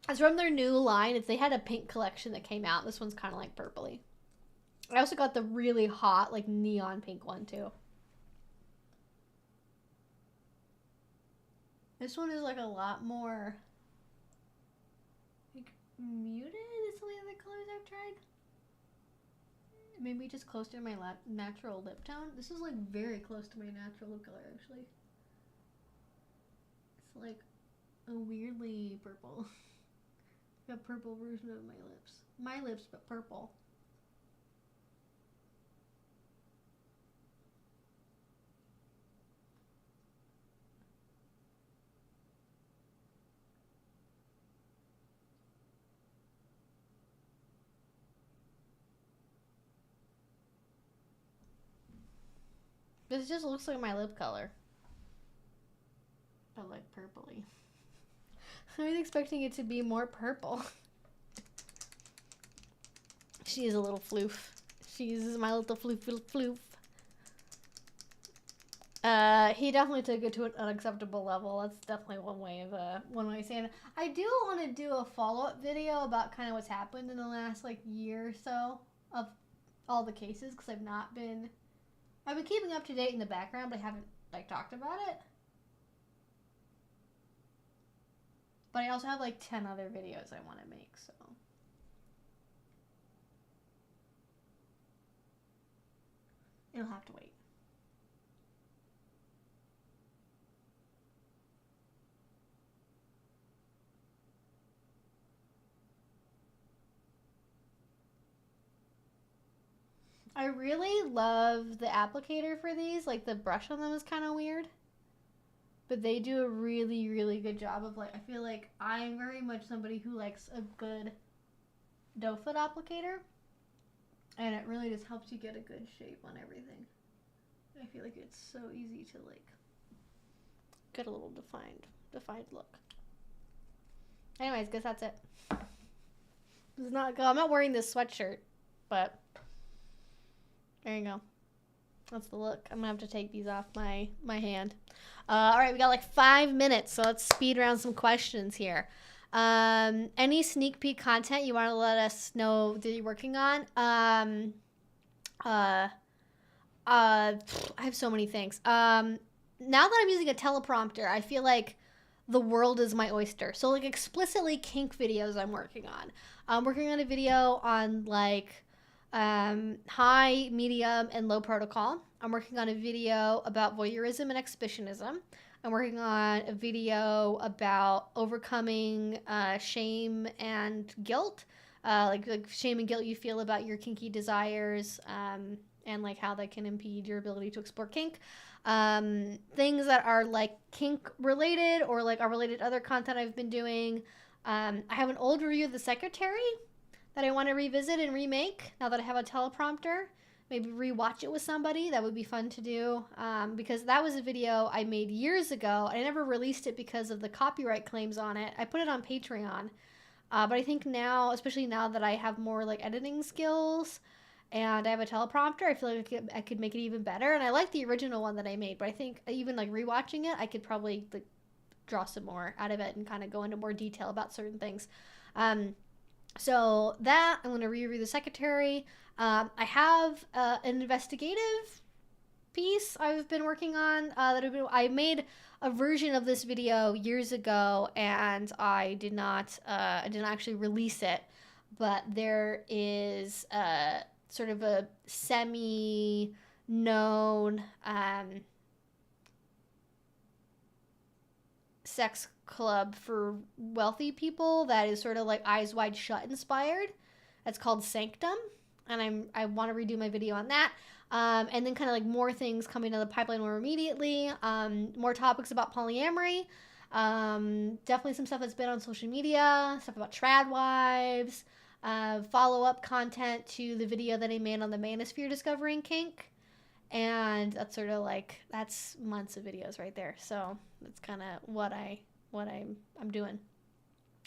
It's from their new line. They had a pink collection that came out. This one's kind of like purpley. I also got the really hot, like, neon pink one, too. This one is, like, a lot more, like, muted than some of the other colors I've tried. Maybe just closer to my natural lip tone. This is, like, very close to my natural lip color, actually. It's, like, a weirdly purple. A purple version of my lips. My lips, but purple. This just looks like my lip color. But like purpley. I was expecting it to be more purple. She is a little floof. She's my little floof. He definitely took it to an unacceptable level. That's definitely one way of saying it. I do want to do a follow-up video about kind of what's happened in the last like year or so of all the cases, because I've been keeping up to date in the background, but I haven't like talked about it. But I also have like 10 other videos I want to make, so. It'll have to wait. I really love the applicator for these. Like, the brush on them is kind of weird. But they do a really, really good job of, like, I feel like I'm very much somebody who likes a good doe foot applicator. And it really just helps you get a good shape on everything. I feel like it's so easy to, like, get a little defined look. Anyways, guess that's it. I'm not wearing this sweatshirt, but there you go. That's the look. I'm gonna have to take these off my hand. All right, we got like 5 minutes, so let's speed around some questions here. Any sneak peek content you want to let us know that you're working on? I have so many things. Now that I'm using a teleprompter, I feel like the world is my oyster. So like explicitly kink videos I'm working on. I'm working on a video on like high, medium, and low protocol. I'm working on a video about voyeurism and exhibitionism. I'm working on a video about overcoming shame and guilt, like shame and guilt you feel about your kinky desires, and like how that can impede your ability to explore kink. Things that are like kink related or like are related to other content I've been doing. I have an old review of The Secretary that I want to revisit and remake now that I have a teleprompter. Maybe rewatch it with somebody. That would be fun to do, because that was a video I made years ago. I never released it because of the copyright claims on it. I put it on Patreon, but I think now, especially now that I have more like editing skills and I have a teleprompter, I feel like I could make it even better. And I like the original one that I made, but I think even like rewatching it, I could probably like draw some more out of it and kind of go into more detail about certain things. So that, I'm going to review The Secretary. I have an investigative piece I've been working on. I made a version of this video years ago, and I did not actually release it. But there is sort of a semi-known sex club for wealthy people that is sort of like Eyes Wide Shut inspired. It's called Sanctum, and I want to redo my video on that. And then kind of like more things coming down the pipeline more immediately. More topics about polyamory. Definitely some stuff that's been on social media. Stuff about trad wives. Follow-up content to the video that I made on the manosphere discovering kink. And that's sort of like, that's months of videos right there. So that's kind of what I'm doing.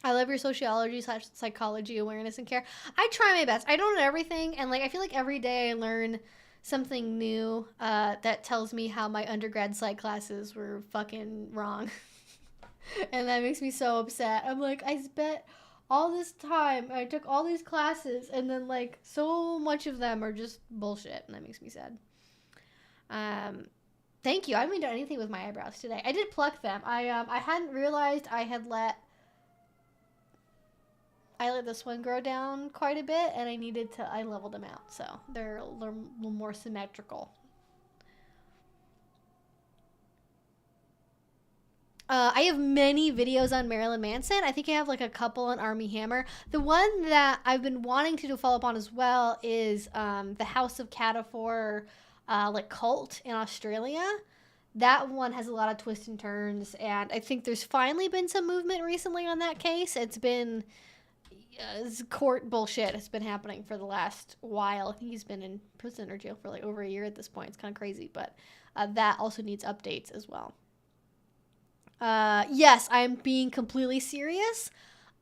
I love your sociology / psychology awareness and care. I try my best. I don't know everything, and like I feel like every day I learn something new that tells me how my undergrad psych classes were fucking wrong. And that makes me so upset. I'm like, I spent all this time, I took all these classes, and then like so much of them are just bullshit, and that makes me sad. Thank you. I haven't done anything with my eyebrows today. I did pluck them. I hadn't realized I had let this one grow down quite a bit, and I leveled them out, so they're a little more symmetrical. I have many videos on Marilyn Manson. I think I have like a couple on Armie Hammer. The one that I've been wanting to do a follow-up on as well is the House of Cataphor like cult in Australia. That one has a lot of twists and turns, and I think there's finally been some movement recently on that case. It's been it's court bullshit. It's been happening for the last while. I think he's been in prison or jail for like over a year at this point. It's kind of crazy, but that also needs updates as well. Yes, I'm being completely serious.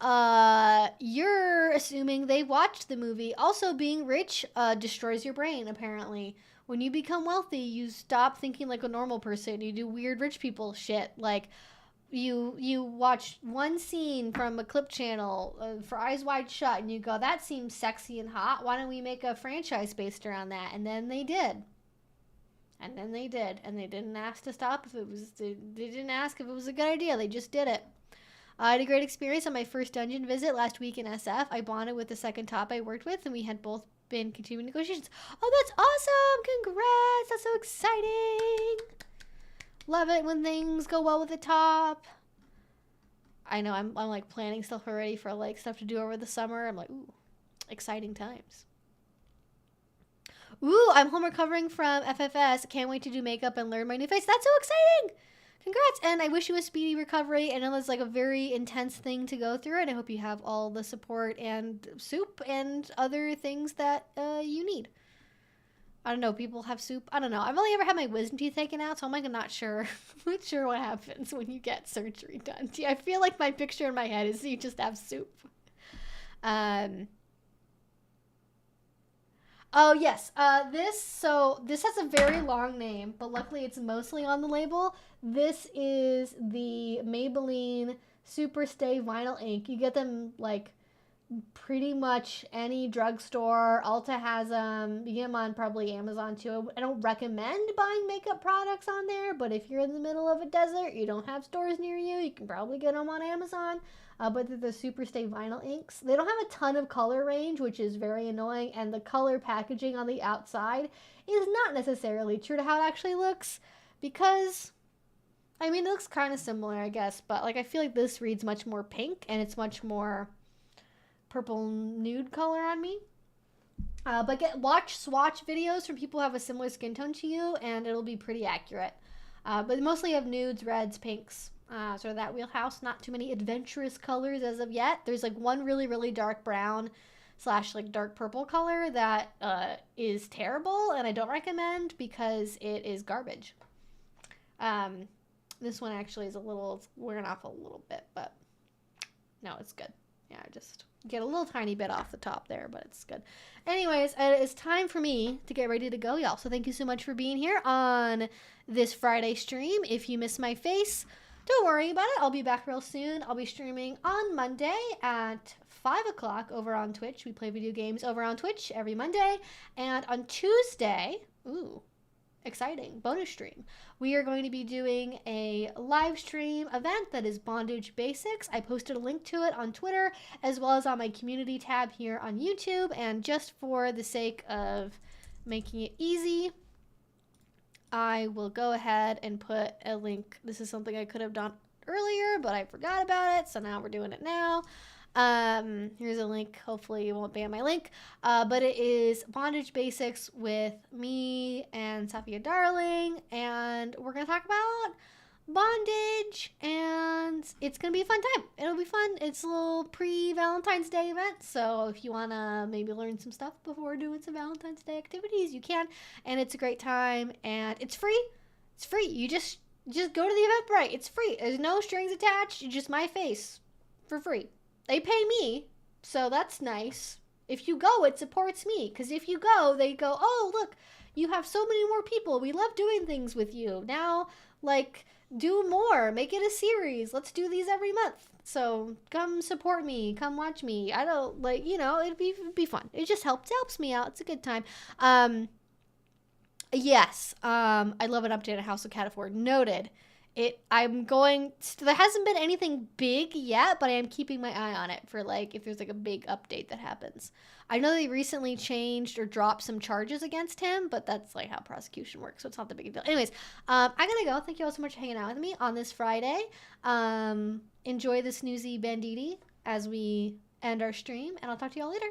You're assuming they watched the movie. Also, being rich destroys your brain, apparently. When you become wealthy, you stop thinking like a normal person. You do weird rich people shit. Like, you watch one scene from a clip channel for Eyes Wide Shut, and you go, that seems sexy and hot. Why don't we make a franchise based around that? And then they did. And then they did. And they didn't ask to stop if it was... They didn't ask if it was a good idea. They just did it. I had a great experience on my first dungeon visit last week in SF. I bonded with the second top I worked with, and we had both been continuing negotiations. Oh, that's awesome! Congrats! That's so exciting! Love it when things go well with the top. I know, I'm like planning stuff already for like stuff to do over the summer. I'm like, ooh, exciting times. Ooh, I'm home recovering from FFS. Can't wait to do makeup and learn my new face. That's so exciting! Congrats, and I wish you a speedy recovery. I know it's like a very intense thing to go through, and I hope you have all the support and soup and other things that you need. I don't know, people have soup. I don't know. I've only ever had my wisdom teeth taken out, so I'm like not sure. I'm not sure what happens when you get surgery done. I feel like my picture in my head is you just have soup. Oh, yes. This has a very long name, but luckily it's mostly on the label. This is the Maybelline Super Stay Vinyl Ink. You get them, like, pretty much any drugstore. Ulta has them. You get them on probably Amazon, too. I don't recommend buying makeup products on there, but if you're in the middle of a desert, you don't have stores near you, you can probably get them on Amazon. But they're the Super Stay Vinyl Inks. They don't have a ton of color range, which is very annoying, and the color packaging on the outside is not necessarily true to how it actually looks, because, I mean, it looks kind of similar, I guess, but, like, I feel like this reads much more pink, and it's much more purple nude color on me. But watch swatch videos from people who have a similar skin tone to you, and it'll be pretty accurate. But mostly have nudes, reds, pinks, sort of that wheelhouse. Not too many adventurous colors as of yet. There's like one really, really dark brown / like dark purple color that is terrible, and I don't recommend because it is garbage. This one actually is it's wearing off a little bit, but no, it's good. Yeah, I just get a little tiny bit off the top there, but it's good. Anyways, it's time for me to get ready to go, y'all. So thank you so much for being here on this Friday stream. If you miss my face, don't worry about it. I'll be back real soon. I'll be streaming on Monday at 5 o'clock over on Twitch. We play video games over on Twitch every Monday. And on Tuesday, ooh, exciting, bonus stream, we are going to be doing a live stream event that is Bondage Basics. I posted a link to it on Twitter as well as on my community tab here on YouTube, and just for the sake of making it easy, I will go ahead and put a link. This is something I could have done earlier, but I forgot about it, so now we're doing it now. Here's a link. Hopefully you won't ban my link. But it is Bondage Basics with me and Safia Darling, and we're gonna talk about bondage, and it's gonna be a fun time. It'll be fun. It's a little pre-Valentine's Day event, so if you wanna maybe learn some stuff before doing some Valentine's Day activities, you can. And it's a great time, and it's free. It's free. You just go to the Eventbrite. It's free. There's no strings attached. It's just my face for free. They pay me, so that's nice. If you go, it supports me, because if you go, they go, oh, look, you have so many more people. We love doing things with you. Now, like, do more. Make it a series. Let's do these every month. So come support me. Come watch me. I don't, like, you know, it'd be fun. It just helps me out. It's a good time. Yes, I'd love an update on House of Cataphor. Noted. There hasn't been anything big yet, but I am keeping my eye on it for, like, if there's, like, a big update that happens. I know they recently changed or dropped some charges against him, but that's, like, how prosecution works, so it's not the big deal. Anyways, I gotta go. Thank you all so much for hanging out with me on this Friday. Enjoy the snoozy banditti as we end our stream, and I'll talk to you all later.